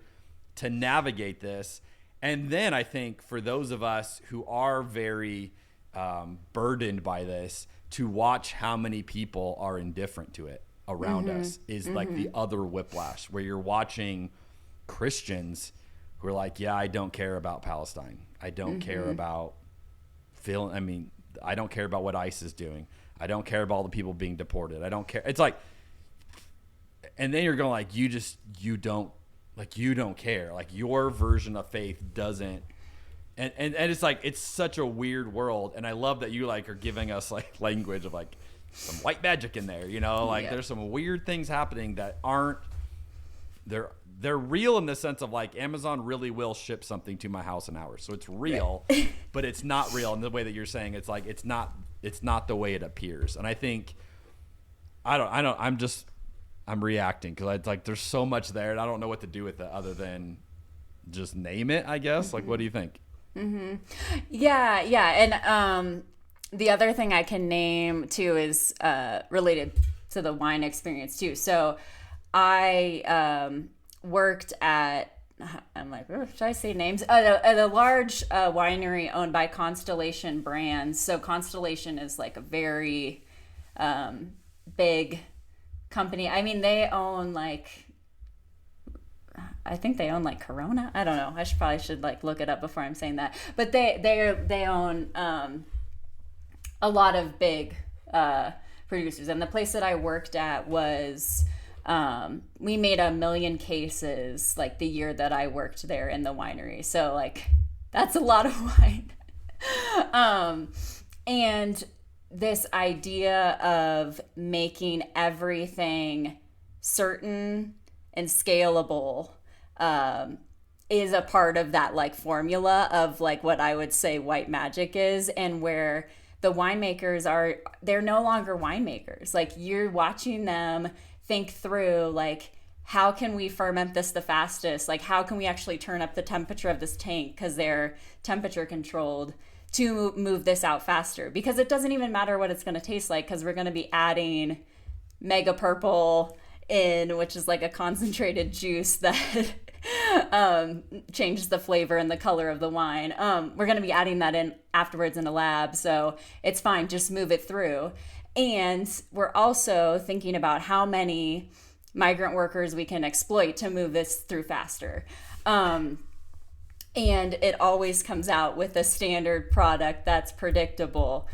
to navigate this. And then I think for those of us who are very burdened by this, to watch how many people are indifferent to it around us is like the other whiplash, where you're watching Christians who are like, yeah, I don't care about Palestine. I don't care about I don't care about what ICE is doing. I don't care about all the people being deported. I don't care. It's like, and then you're going like, you don't care. Like your version of faith doesn't. And it's like, it's such a weird world. And I love that you like are giving us like language of like some white magic in there, you know, like there's some weird things happening that aren't, they're real in the sense of like Amazon really will ship something to my house in hours. So it's real, but it's not real in the way that you're saying. It's like, it's not the way it appears. And I think, I'm reacting because it's like, there's so much there and I don't know what to do with it other than just name it, I guess. Like, what do you think? Yeah. And the other thing I can name too is related to the wine experience too. So I worked at, I'm like, should I say names? At a large winery owned by Constellation Brands. So Constellation is like a very big company. I mean, they own like, I think they own like Corona. I don't know. I should like look it up before I'm saying that. But they own a lot of big producers. And the place that I worked at was, we made 1 million cases like the year that I worked there in the winery. So like, that's a lot of wine. And this idea of making everything certain and scalable is a part of that like formula of like what I would say white magic is, and where the winemakers they're no longer winemakers. Like you're watching them think through like, how can we ferment this the fastest? Like how can we actually turn up the temperature of this tank because they're temperature controlled to move this out faster? Because it doesn't even matter what it's going to taste like, because we're going to be adding Mega Purple in, which is like a concentrated juice that changes the flavor and the color of the wine. We're going to be adding that in afterwards in a lab, so it's fine, just move it through. And we're also thinking about how many migrant workers we can exploit to move this through faster. And it always comes out with a standard product that's predictable.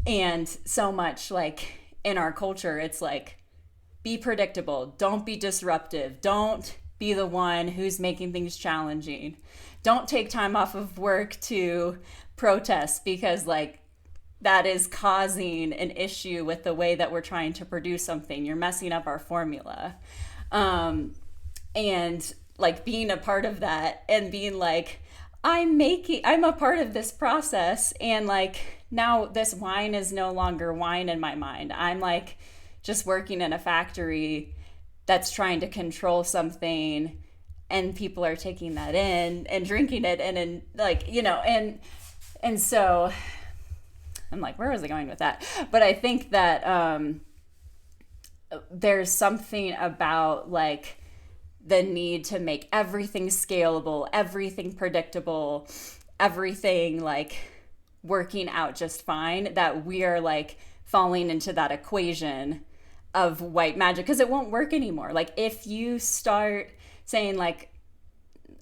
And so much like in our culture, it's like, be predictable. Don't be disruptive. Don't be the one who's making things challenging. Don't take time off of work to protest, because like that is causing an issue with the way that we're trying to produce something. You're messing up our formula. And like being a part of that and being like, I'm a part of this process. And like, now this wine is no longer wine in my mind. I'm like just working in a factory that's trying to control something, and people are taking that in and drinking it. And like, you know, and so I'm like, where was I going with that? But I think that there's something about like the need to make everything scalable, everything predictable, everything like working out just fine, that we are like falling into that equation of white magic, because it won't work anymore. Like if you start saying like,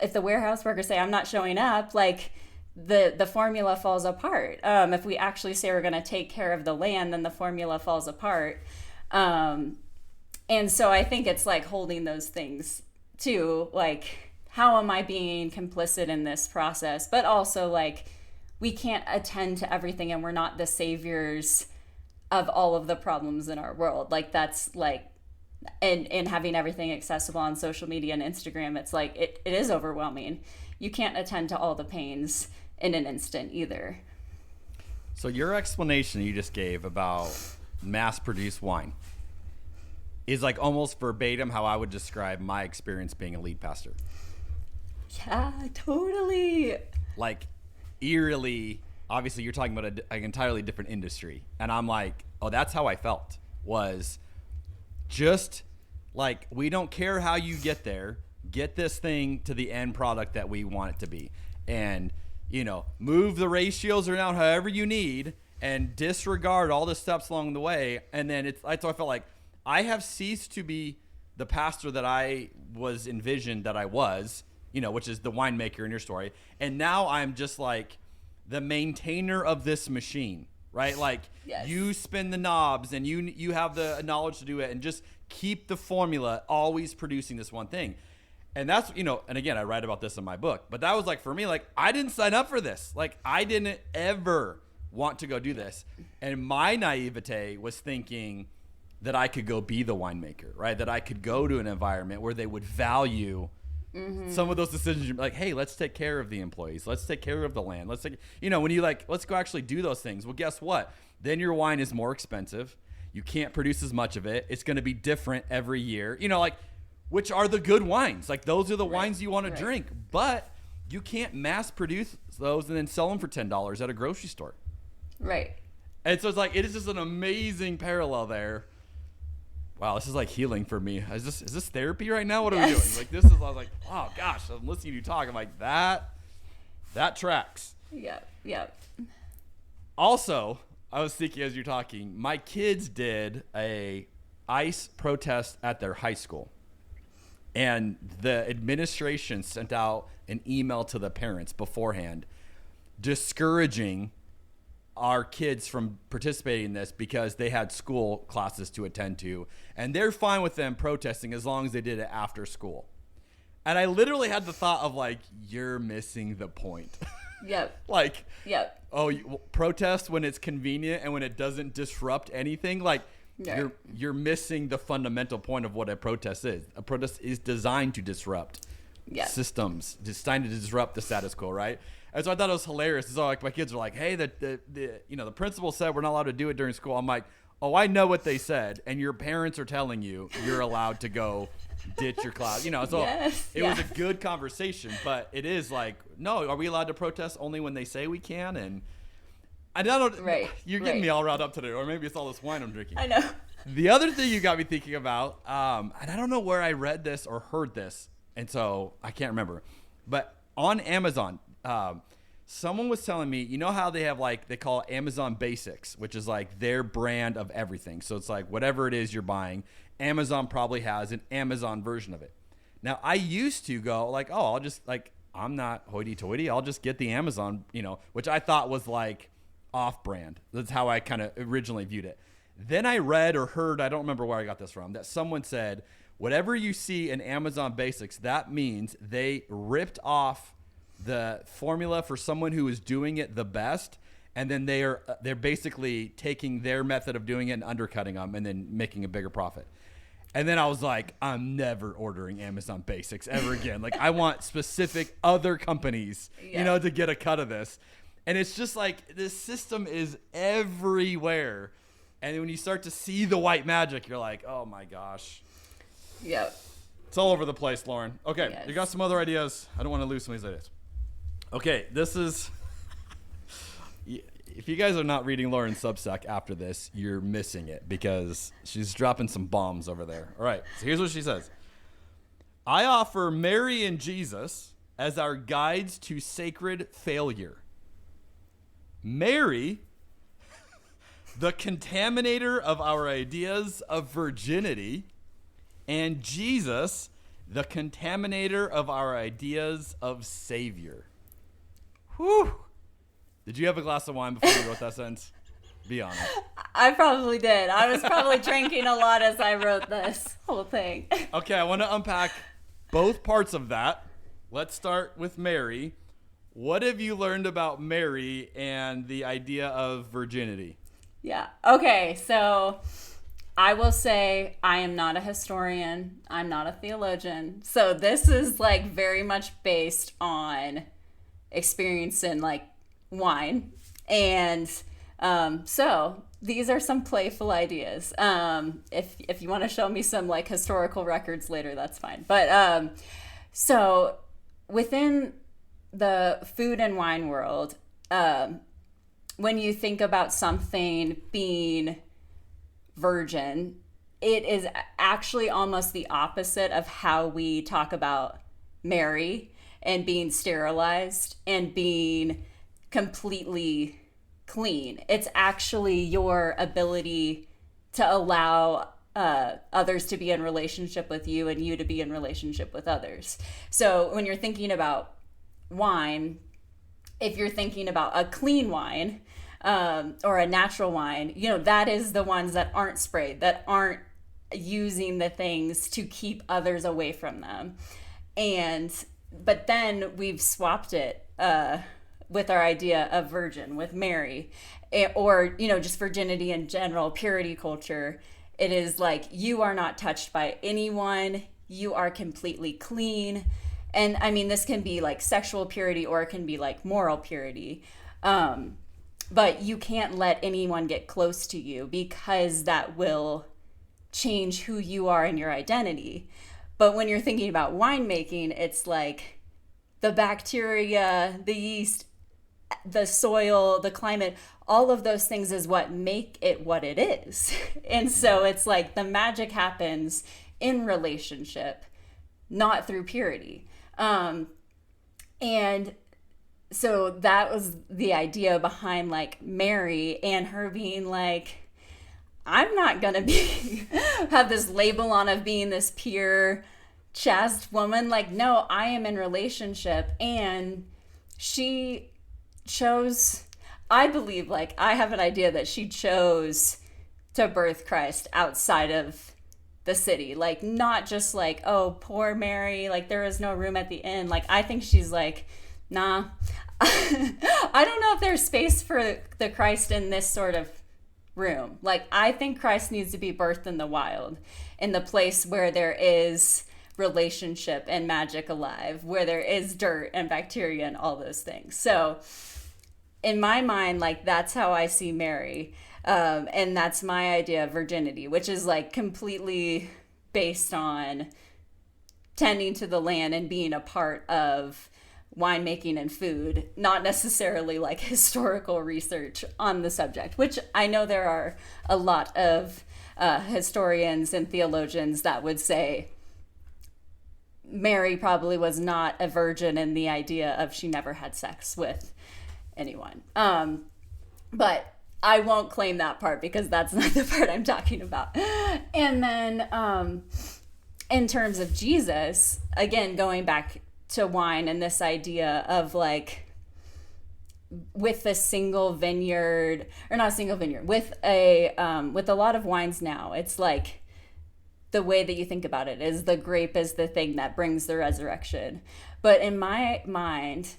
if the warehouse workers say I'm not showing up, like the formula falls apart. If we actually say we're going to take care of the land, then the formula falls apart. And so I think it's like holding those things too, like how am I being complicit in this process? But also like we can't attend to everything, and we're not the saviors of all of the problems in our world. Like that's like, and having everything accessible on social media and Instagram, it's like, it is overwhelming. You can't attend to all the pains in an instant either. So your explanation you just gave about mass-produced wine is like almost verbatim how I would describe my experience being a lead pastor. Yeah, totally. Like eerily, obviously you're talking about an entirely different industry. And I'm like, oh, that's how I felt, was just like, we don't care how you get there, get this thing to the end product that we want it to be. and, move the ratios around however you need and disregard all the steps along the way. And then I felt like I have ceased to be the pastor that I was envisioned that I was, which is the winemaker in your story. And now I'm just like the maintainer of this machine, right? Like you spin the knobs and you have the knowledge to do it, and just keep the formula always producing this one thing. And that's, and again, I write about this in my book, but that was like, for me, like I didn't sign up for this. Like I didn't ever want to go do this. And my naivete was thinking that I could go be the winemaker, right? That I could go to an environment where they would value some of those decisions. Like, hey, let's take care of the employees. Let's take care of the land. Let's take, when you like, let's go actually do those things. Well, guess what? Then your wine is more expensive. You can't produce as much of it. It's going to be different every year, which are the good wines. Like those are the wines you want to drink, but you can't mass produce those and then sell them for $10 at a grocery store. Right. And so it's like, it is just an amazing parallel there. Wow, this is like healing for me. Is this therapy right now? What are we doing? Like I was like, oh gosh, I'm listening to you talk. I'm like, that tracks. Yep. Also, I was thinking as you're talking, my kids did a ICE protest at their high school. And the administration sent out an email to the parents beforehand discouraging our kids from participating in this because they had school classes to attend to, and they're fine with them protesting as long as they did it after school. And I literally had the thought of like, you're missing the point. Yep. Protest when it's convenient and when it doesn't disrupt anything. Like you're missing the fundamental point of what a protest is. A protest is designed to disrupt systems, designed to disrupt the status quo, right? And so I thought it was hilarious. So like my kids are like, hey, the principal said we're not allowed to do it during school. I'm like, oh, I know what they said, and your parents are telling you you're allowed to go ditch your class. It was a good conversation, but it is like, no, are we allowed to protest only when they say we can? And I don't know. You're getting me all riled up today, or maybe it's all this wine I'm drinking. I know. The other thing you got me thinking about, and I don't know where I read this or heard this, and so I can't remember, but on Amazon, someone was telling me, how they have they call it Amazon Basics, which is like their brand of everything. So it's like whatever it is you're buying, Amazon probably has an Amazon version of it. Now I used to go like, oh, I'll just I'm not hoity-toity. I'll just get the Amazon, which I thought was like off-brand. That's how I kind of originally viewed it. Then I read or heard, I don't remember where I got this from, that someone said, whatever you see in Amazon Basics, that means they ripped off the formula for someone who is doing it the best, and then they're basically taking their method of doing it and undercutting them and then making a bigger profit. And then I was like, I'm never ordering Amazon Basics ever again. Like I want specific other companies, to get a cut of this. And it's just like this system is everywhere. And when you start to see the white magic, you're like, oh my gosh. Yep. It's all over the place, Lauren. Okay, Yes. You got some other ideas? I don't want to lose some of these ideas. Okay, this is... If you guys are not reading Lauren's Substack after this, you're missing it because she's dropping some bombs over there. All right, so here's what she says. I offer Mary and Jesus as our guides to sacred failure. Mary, the contaminator of our ideas of virginity, and Jesus, the contaminator of our ideas of Savior. Whew. Did you have a glass of wine before you wrote that sentence? Be honest. I probably did. I was probably drinking a lot as I wrote this whole thing. Okay, I want to unpack both parts of that. Let's start with Mary. What have you learned about Mary and the idea of virginity? Yeah. Okay, so I will say I am not a historian. I'm not a theologian. So this is very much based on experience in wine. And so these are some playful ideas. If you want to show me some historical records later, that's fine. But so within the food and wine world, when you think about something being virgin, it is actually almost the opposite of how we talk about Mary. and being sterilized and being completely clean. It's actually your ability to allow others to be in relationship with you and you to be in relationship with others. So when you're thinking about wine, if you're thinking about a clean wine or a natural wine, that is the ones that aren't sprayed, that aren't using the things to keep others away from them. But then we've swapped it with our idea of virgin, with Mary, or, just virginity in general, purity culture. It is like, you are not touched by anyone. You are completely clean. And I mean, this can be like sexual purity or it can be like moral purity. But you can't let anyone get close to you because that will change who you are and your identity. But when you're thinking about winemaking, it's like the bacteria, the yeast, the soil, the climate, all of those things is what make it what it is. And so it's like the magic happens in relationship, not through purity. And so that was the idea behind like Mary and her being like, I'm not gonna have this label on of being this pure, chaste woman. Like, no, I am in relationship. And she chose, I believe, like, I have an idea that she chose to birth Christ outside of the city. Like, not just like, oh, poor Mary, like there was no room at the inn. Like, I think she's like, nah, I don't know if there's space for the Christ in this sort of room. Like, I think Christ needs to be birthed in the wild, in the place where there is relationship and magic alive, where there is dirt and bacteria and all those things. So in my mind, like, that's how I see Mary. And that's my idea of virginity, which is like completely based on tending to the land and being a part of winemaking and food, not necessarily like historical research on the subject, which I know there are a lot of historians and theologians that would say Mary probably was not a virgin in the idea of she never had sex with anyone. But I won't claim that part because that's not the part I'm talking about. And then in terms of Jesus, again, going back to wine and this idea of like, with a single vineyard, or not a single vineyard, with a lot of wines now, it's like the way that you think about it is the grape is the thing that brings the resurrection. But in my mind,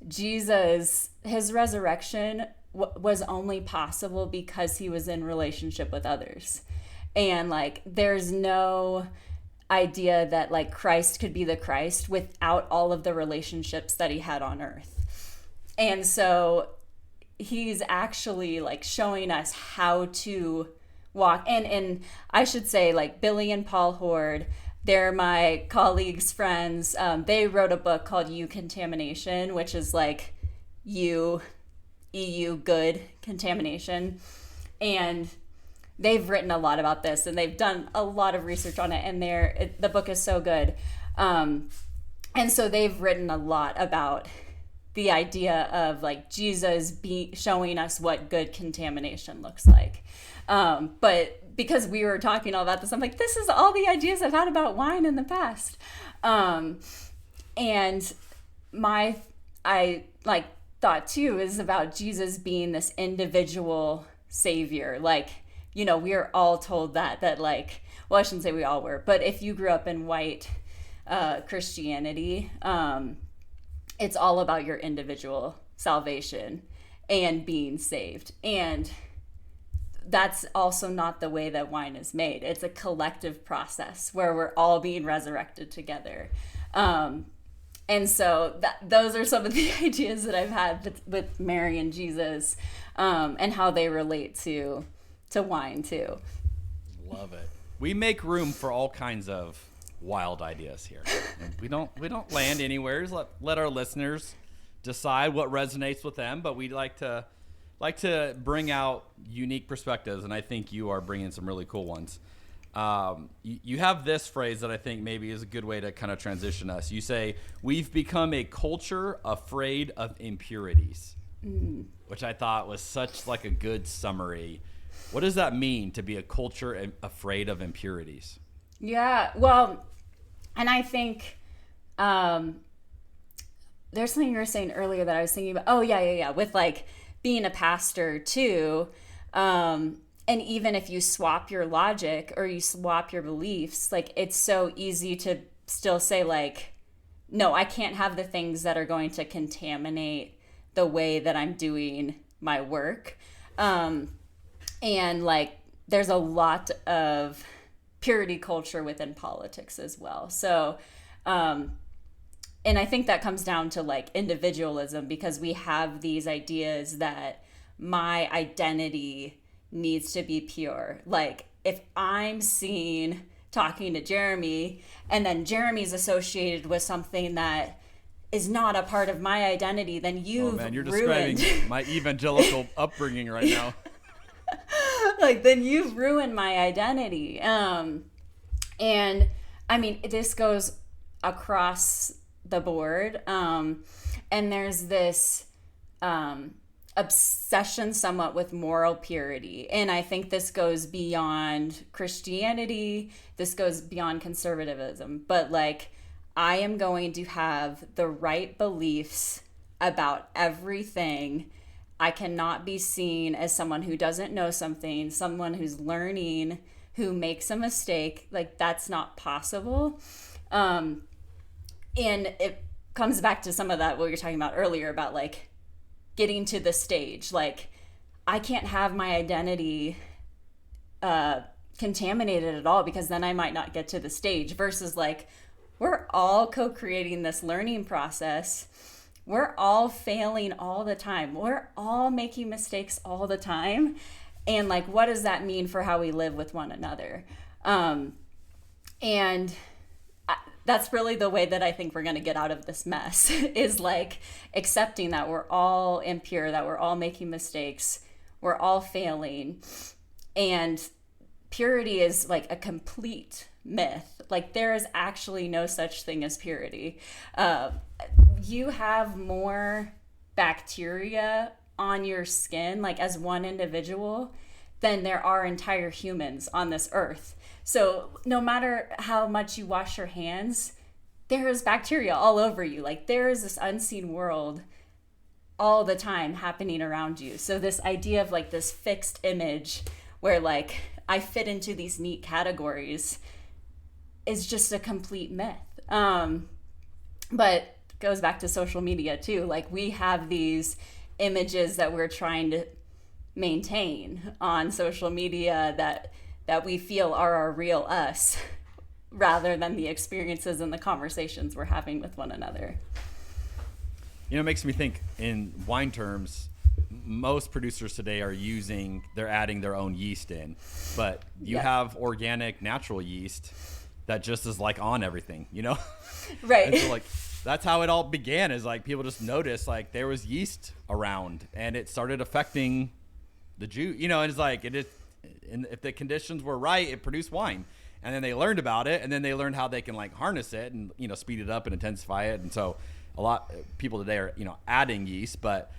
Jesus, his resurrection was only possible because he was in relationship with others. And like, there's no idea that like Christ could be the Christ without all of the relationships that he had on earth. And so he's actually like showing us how to walk. And I should say, like, Billy and Paul Horde, they're my colleagues, friends. They wrote a book called Contamination, which is like EU good contamination. And they've written a lot about this and they've done a lot of research on it, and the book is so good. And so they've written a lot about the idea of like Jesus showing us what good contamination looks like. But because we were talking all about this, I'm like, this is all the ideas I've had about wine in the past. And I like thought too is about Jesus being this individual savior. Like, you know, we are all told that like, well, I shouldn't say we all were, but if you grew up in white Christianity, it's all about your individual salvation and being saved. And that's also not the way that wine is made. It's a collective process where we're all being resurrected together. And so those are some of the ideas that I've had with Mary and Jesus, and how they relate to wine too. Love it. We make room for all kinds of wild ideas here. We don't land anywhere. Let our listeners decide what resonates with them, but we like to bring out unique perspectives, and I think you are bringing some really cool ones. You have this phrase that I think maybe is a good way to kind of transition us. You say, we've become a culture afraid of impurities, which I thought was such like a good summary. What does that mean to be a culture afraid of impurities? Yeah, well, and I think there's something you were saying earlier that I was thinking about. Oh, yeah. With like being a pastor too. And even if you swap your logic or you swap your beliefs, like it's so easy to still say like, no, I can't have the things that are going to contaminate the way that I'm doing my work. And like, there's a lot of purity culture within politics as well. So, and I think that comes down to like individualism, because we have these ideas that my identity needs to be pure. Like if I'm seen talking to Jeremy and then Jeremy's associated with something that is not a part of my identity, then you've you're ruined describing my evangelical upbringing right now. Like then you've ruined my identity. And I mean, this goes across the board. And there's this obsession somewhat with moral purity. And I think this goes beyond Christianity. This goes beyond conservatism. But like, I am going to have the right beliefs about everything. I cannot be seen as someone who doesn't know something, someone who's learning, who makes a mistake. Like that's not possible. And it comes back to some of that, what you're talking about earlier about like getting to the stage. Like I can't have my identity contaminated at all, because then I might not get to the stage, versus like we're all co-creating this learning process. We're all failing all the time. We're all making mistakes all the time. And like, what does that mean for how we live with one another? And that's really the way that I think we're going to get out of this mess, is like accepting that we're all impure, that we're all making mistakes, we're all failing. And purity is like a complete myth. Like there is actually no such thing as purity. You have more bacteria on your skin, like as one individual, than there are entire humans on this earth. So no matter how much you wash your hands, there is bacteria all over you. Like there is this unseen world all the time happening around you. So this idea of like this fixed image where like I fit into these neat categories is just a complete myth. But goes back to social media too. Like we have these images that we're trying to maintain on social media that we feel are our real us, rather than the experiences and the conversations we're having with one another. You know, it makes me think in wine terms, most producers today they're adding their own yeast in, but you have organic natural yeast that just is like on everything, you know? Right. And so like, that's how it all began, is like people just noticed like there was yeast around and it started affecting the juice, you know, and it's like, and if the conditions were right, it produced wine. And then they learned about it, and then they learned how they can like harness it and, you know, speed it up and intensify it. And so a lot of people today are, you know, adding yeast, but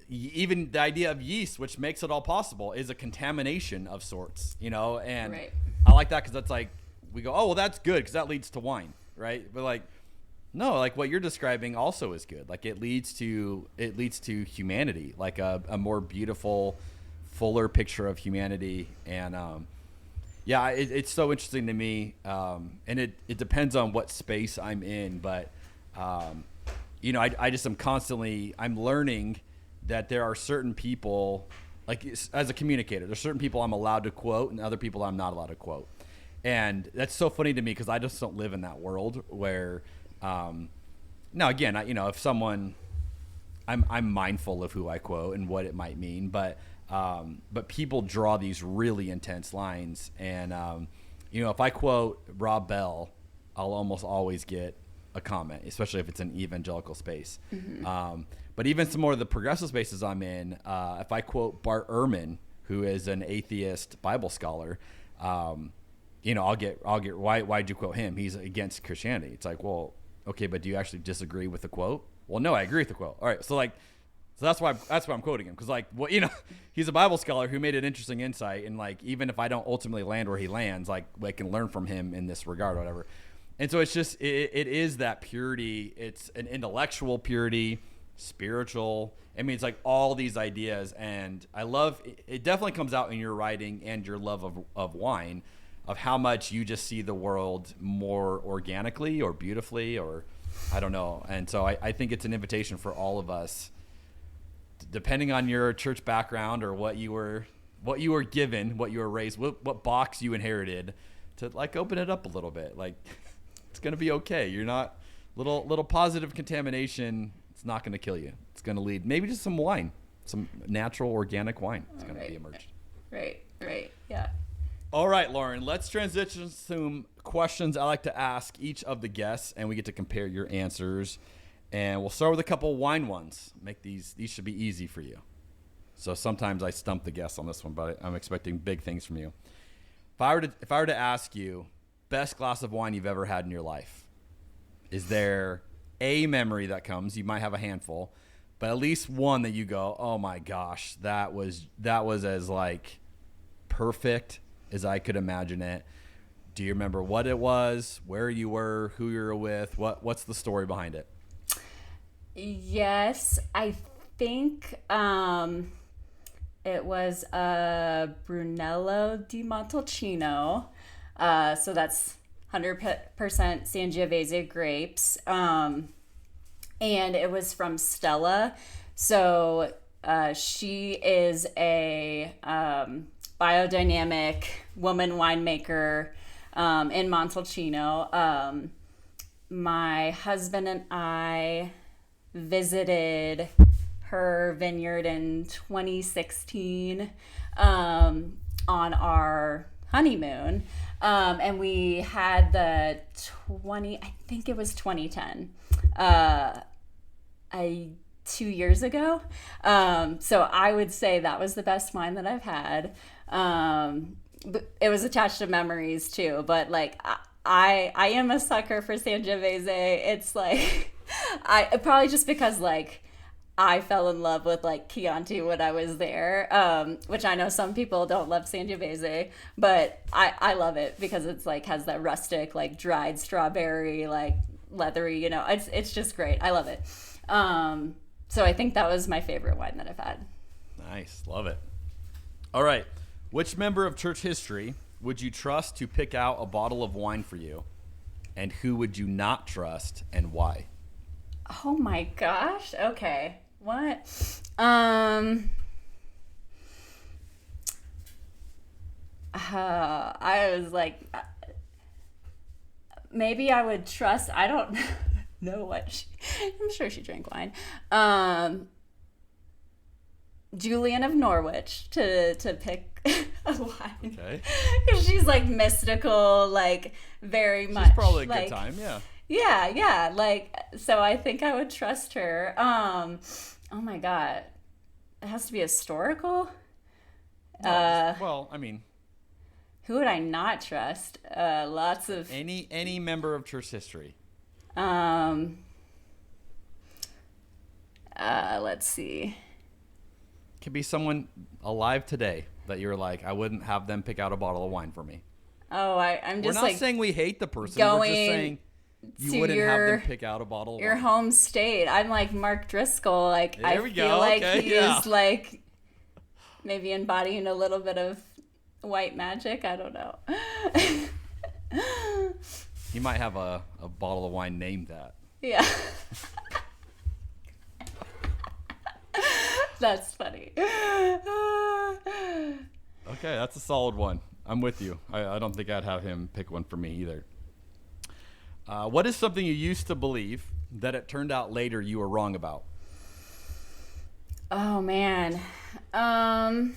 even the idea of yeast, which makes it all possible, is a contamination of sorts, you know? And right. I like that, because that's like, we go, oh, well, that's good because that leads to wine, right? But like, no, like what you're describing also is good. Like it leads to humanity, like a more beautiful, fuller picture of humanity. And it's so interesting to me. And it depends on what space I'm in, but you know, I just am constantly, I'm learning that there are certain people, like as a communicator, there's certain people I'm allowed to quote and other people I'm not allowed to quote. And that's so funny to me, because I just don't live in that world where, now again, you know, if someone, I'm mindful of who I quote and what it might mean, but people draw these really intense lines. And, you know, if I quote Rob Bell, I'll almost always get a comment, especially if it's an evangelical space. Mm-hmm. But even some more of the progressive spaces I'm in, if I quote Bart Ehrman, who is an atheist Bible scholar, I'll get why'd you quote him? He's against Christianity. It's like, well, okay, but do you actually disagree with the quote? Well, no, I agree with the quote. All right, so that's why I'm quoting him, because he's a Bible scholar who made an interesting insight, and even if I don't ultimately land where he lands, I can learn from him in this regard or whatever. And so it's just it is that purity. It's an intellectual purity, spiritual. I mean, it's all these ideas, and I love it. Definitely comes out in your writing and your love of wine, of how much you just see the world more organically or beautifully, or I don't know. And so I think it's an invitation for all of us, depending on your church background or what you were given, what you were raised, what box you inherited, to open it up a little bit. It's going to be okay. You're not little positive contamination. It's not going to kill you. It's going to lead maybe to some wine, some natural organic wine. It's going to be emerged. Right. Yeah. All right, Lauren, let's transition to some questions I like to ask each of the guests, and we get to compare your answers. And we'll start with a couple wine ones. These should be easy for you. So sometimes I stump the guests on this one, but I'm expecting big things from you. If I were to ask you, best glass of wine you've ever had in your life, is there a memory that comes? You might have a handful, but at least one that you go, oh my gosh, that was as perfect as I could imagine it. Do you remember what it was, where you were, who you were with? What's the story behind it? Yes, I think it was a Brunello di Montalcino. So that's 100% Sangiovese grapes. And it was from Stella. So she is a biodynamic woman winemaker in Montalcino. My husband and I visited her vineyard in 2016 on our honeymoon. And we had I think it was 2010, 2 years ago. So I would say that was the best wine that I've had. But it was attached to memories too, but I am a sucker for Sangiovese. It's probably just because I fell in love with Chianti when I was there, which I know some people don't love Sangiovese, but I love it because it's has that rustic, dried strawberry, leathery, it's just great. I love it. So I think that was my favorite wine that I've had. Nice. Love it. All right. Which member of church history would you trust to pick out a bottle of wine for you? And who would you not trust, and why? Oh my gosh. Okay. What? I was maybe I would trust, I don't know what I'm sure she drank wine. Julian of Norwich to pick a wine. Okay. Because she's mystical, very much. She's probably a good time, yeah. Yeah. So I think I would trust her. Oh my God. It has to be historical? Well, I mean. Who would I not trust? Lots of. Any member of church history. Let's see. Could be someone alive today that you're I wouldn't have them pick out a bottle of wine for me. Oh, I'm just We're not saying we hate the person. We're just saying you wouldn't have them pick out a bottle of your wine. home state. I'm Mark Driscoll. I there we feel go. He's maybe embodying a little bit of white magic. I don't know. You might have a bottle of wine named that. Yeah. That's funny. Okay, that's a solid one. I'm with you. I don't think I'd have him pick one for me either. What is something you used to believe that it turned out later you were wrong about? Oh, man. I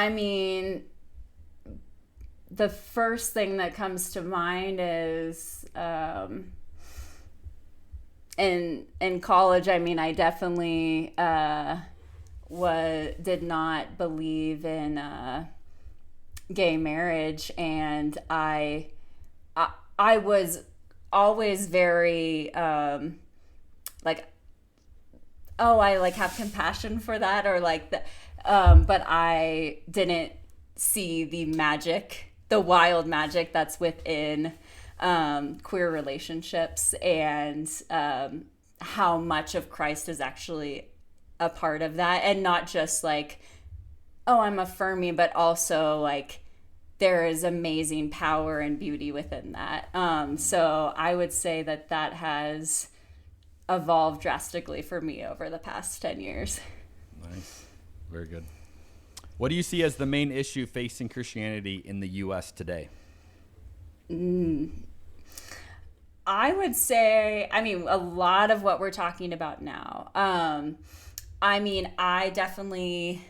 mean, the first thing that comes to mind is in college, I mean, I definitely did not believe in gay marriage, and I was always very like, oh, I like have compassion for that, or like the, but I didn't see the wild magic that's within queer relationships, and how much of Christ is actually a part of that, and not just like, oh, I'm affirming, but also like there is amazing power and beauty within that. So I would say that has evolved drastically for me over the past 10 years. Nice. Very good. What do you see as the main issue facing Christianity in the U.S. today? I would say, a lot of what we're talking about now. I definitely,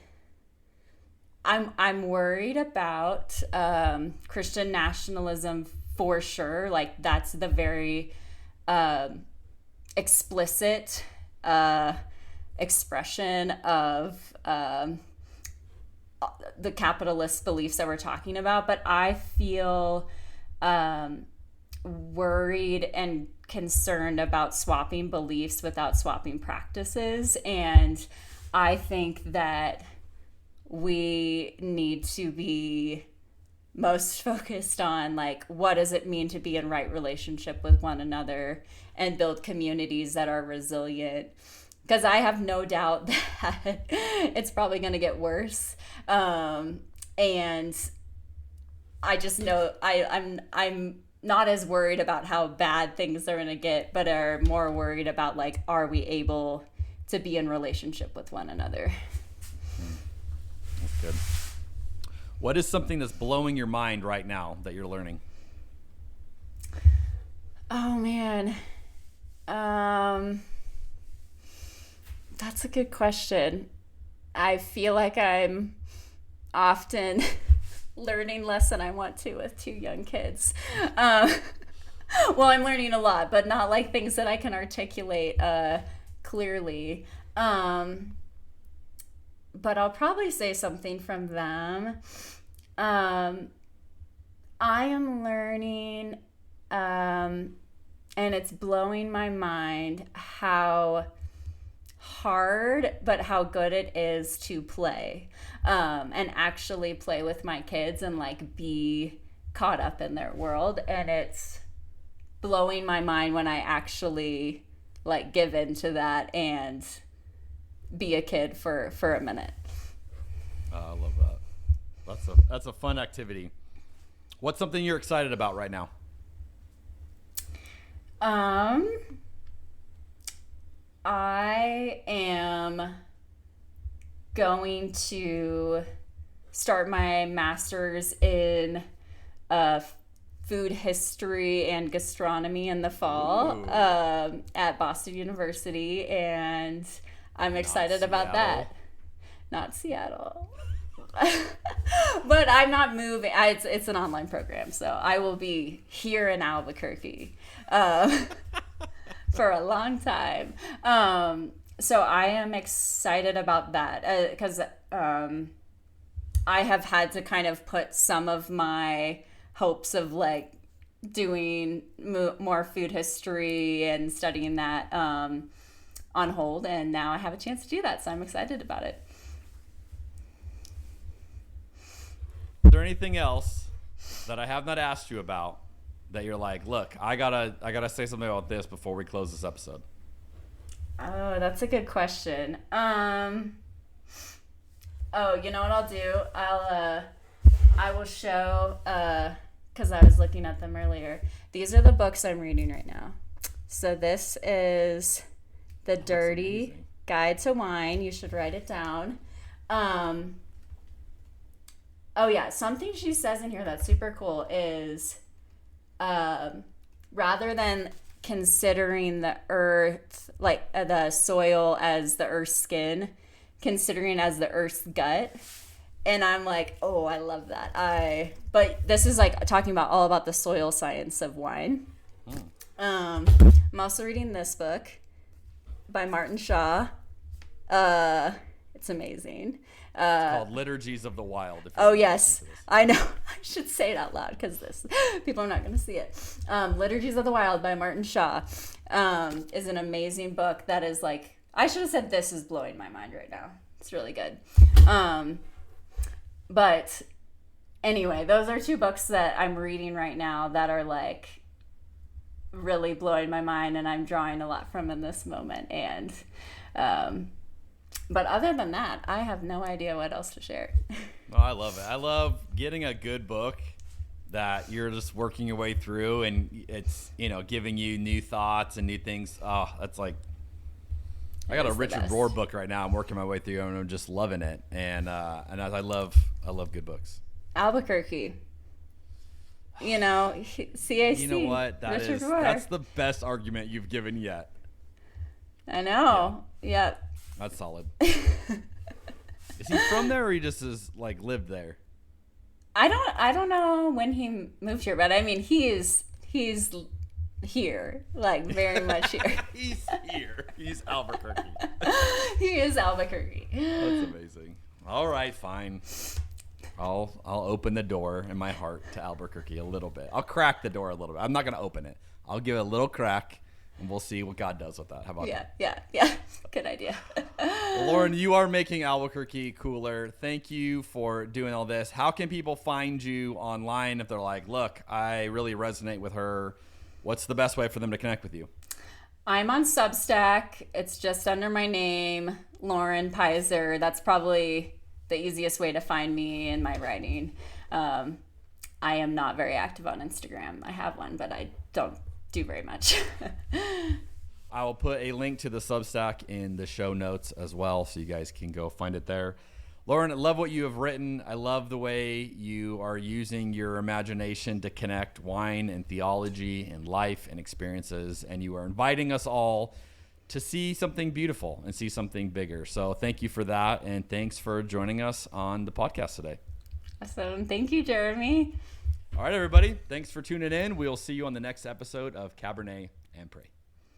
I'm worried about Christian nationalism for sure. Like, that's the very explicit expression of the capitalist beliefs that we're talking about. But I feel worried and concerned about swapping beliefs without swapping practices. And I think that we need to be most focused on, like, what does it mean to be in right relationship with one another and build communities that are resilient. Because I have no doubt that it's probably going to get worse. And I just know I'm not as worried about how bad things are going to get, but are more worried about, like, are we able to be in relationship with one another? That's good. What is something that's blowing your mind right now that you're learning? Oh, man. That's a good question. I feel like I'm often learning less than I want to with 2 young kids. Well, I'm learning a lot, but not like things that I can articulate clearly. But I'll probably say something from them. I am learning, and it's blowing my mind how hard but how good it is to play, and actually play with my kids and, like, be caught up in their world. And it's blowing my mind when I actually, like, give into that and be a kid for a minute. I love that. That's a fun activity. What's something you're excited about right now? I am going to start my master's in food history and gastronomy in the fall at Boston University, and I'm excited about that. Not Seattle. But I'm not moving. It's an online program, so I will be here in Albuquerque for a long time. So I am excited about that because I have had to kind of put some of my hopes of, like, doing more food history and studying that on hold, and now I have a chance to do that, so I'm excited about it. Is there anything else that I have not asked you about that you're like, look, I gotta say something about this before we close this episode? Oh, that's a good question. Oh, you know what I'll do? I will show, because I was looking at them earlier. These are the books I'm reading right now. So this is The Dirty Guide to Wine. You should write it down. Oh yeah, something she says in here that's super cool is, rather than considering the earth, like the soil as the earth's skin, considering as the earth's gut. And I'm like, oh, I love that. But this is like talking about all about the soil science of wine. I'm also reading this book by Martin Shaw. It's amazing. It's called Liturgies of the Wild. Oh, yes. I know. I should say it out loud because people are not going to see it. Liturgies of the Wild by Martin Shaw is an amazing book that is like, I should have said this is blowing my mind right now. It's really good. But anyway, those are two books that I'm reading right now that are like really blowing my mind and I'm drawing a lot from in this moment. And but other than that, I have no idea what else to share. Oh, I love it. I love getting a good book that you're just working your way through and it's, giving you new thoughts and new things. Oh, that's like, I got a Richard Rohr book right now. I'm working my way through and I'm just loving it. And I love good books. Albuquerque. CAC. You know what? Richard Rohr. That's the best argument you've given yet. I know. Yeah. That's solid. Is he from there or he just lived there? I don't know when he moved here, but I mean he's here, like very much here. He's here. He's Albuquerque. He is Albuquerque. That's amazing. All right, fine. I'll open the door in my heart to Albuquerque a little bit. I'll crack the door a little bit. I'm not going to open it. I'll give it a little crack. And we'll see what God does with that. How about that? Yeah. Good idea. Well, Lauren, you are making Albuquerque cooler. Thank you for doing all this. How can people find you online if they're like, look, I really resonate with her? What's the best way for them to connect with you? I'm on Substack. It's just under my name, Lauren Peiser. That's probably the easiest way to find me and my writing. I am not very active on Instagram. I have one, but I don't do very much. I will put a link to the Substack in the show notes as well, so you guys can go find it there. Lauren, I love what you have written. I love the way you are using your imagination to connect wine and theology and life and experiences, and you are inviting us all to see something beautiful and see something bigger. So thank you for that, and thanks for joining us on the podcast today. Awesome. Thank you, Jeremy. All right, everybody. Thanks for tuning in. We'll see you on the next episode of Cabernet and Pray.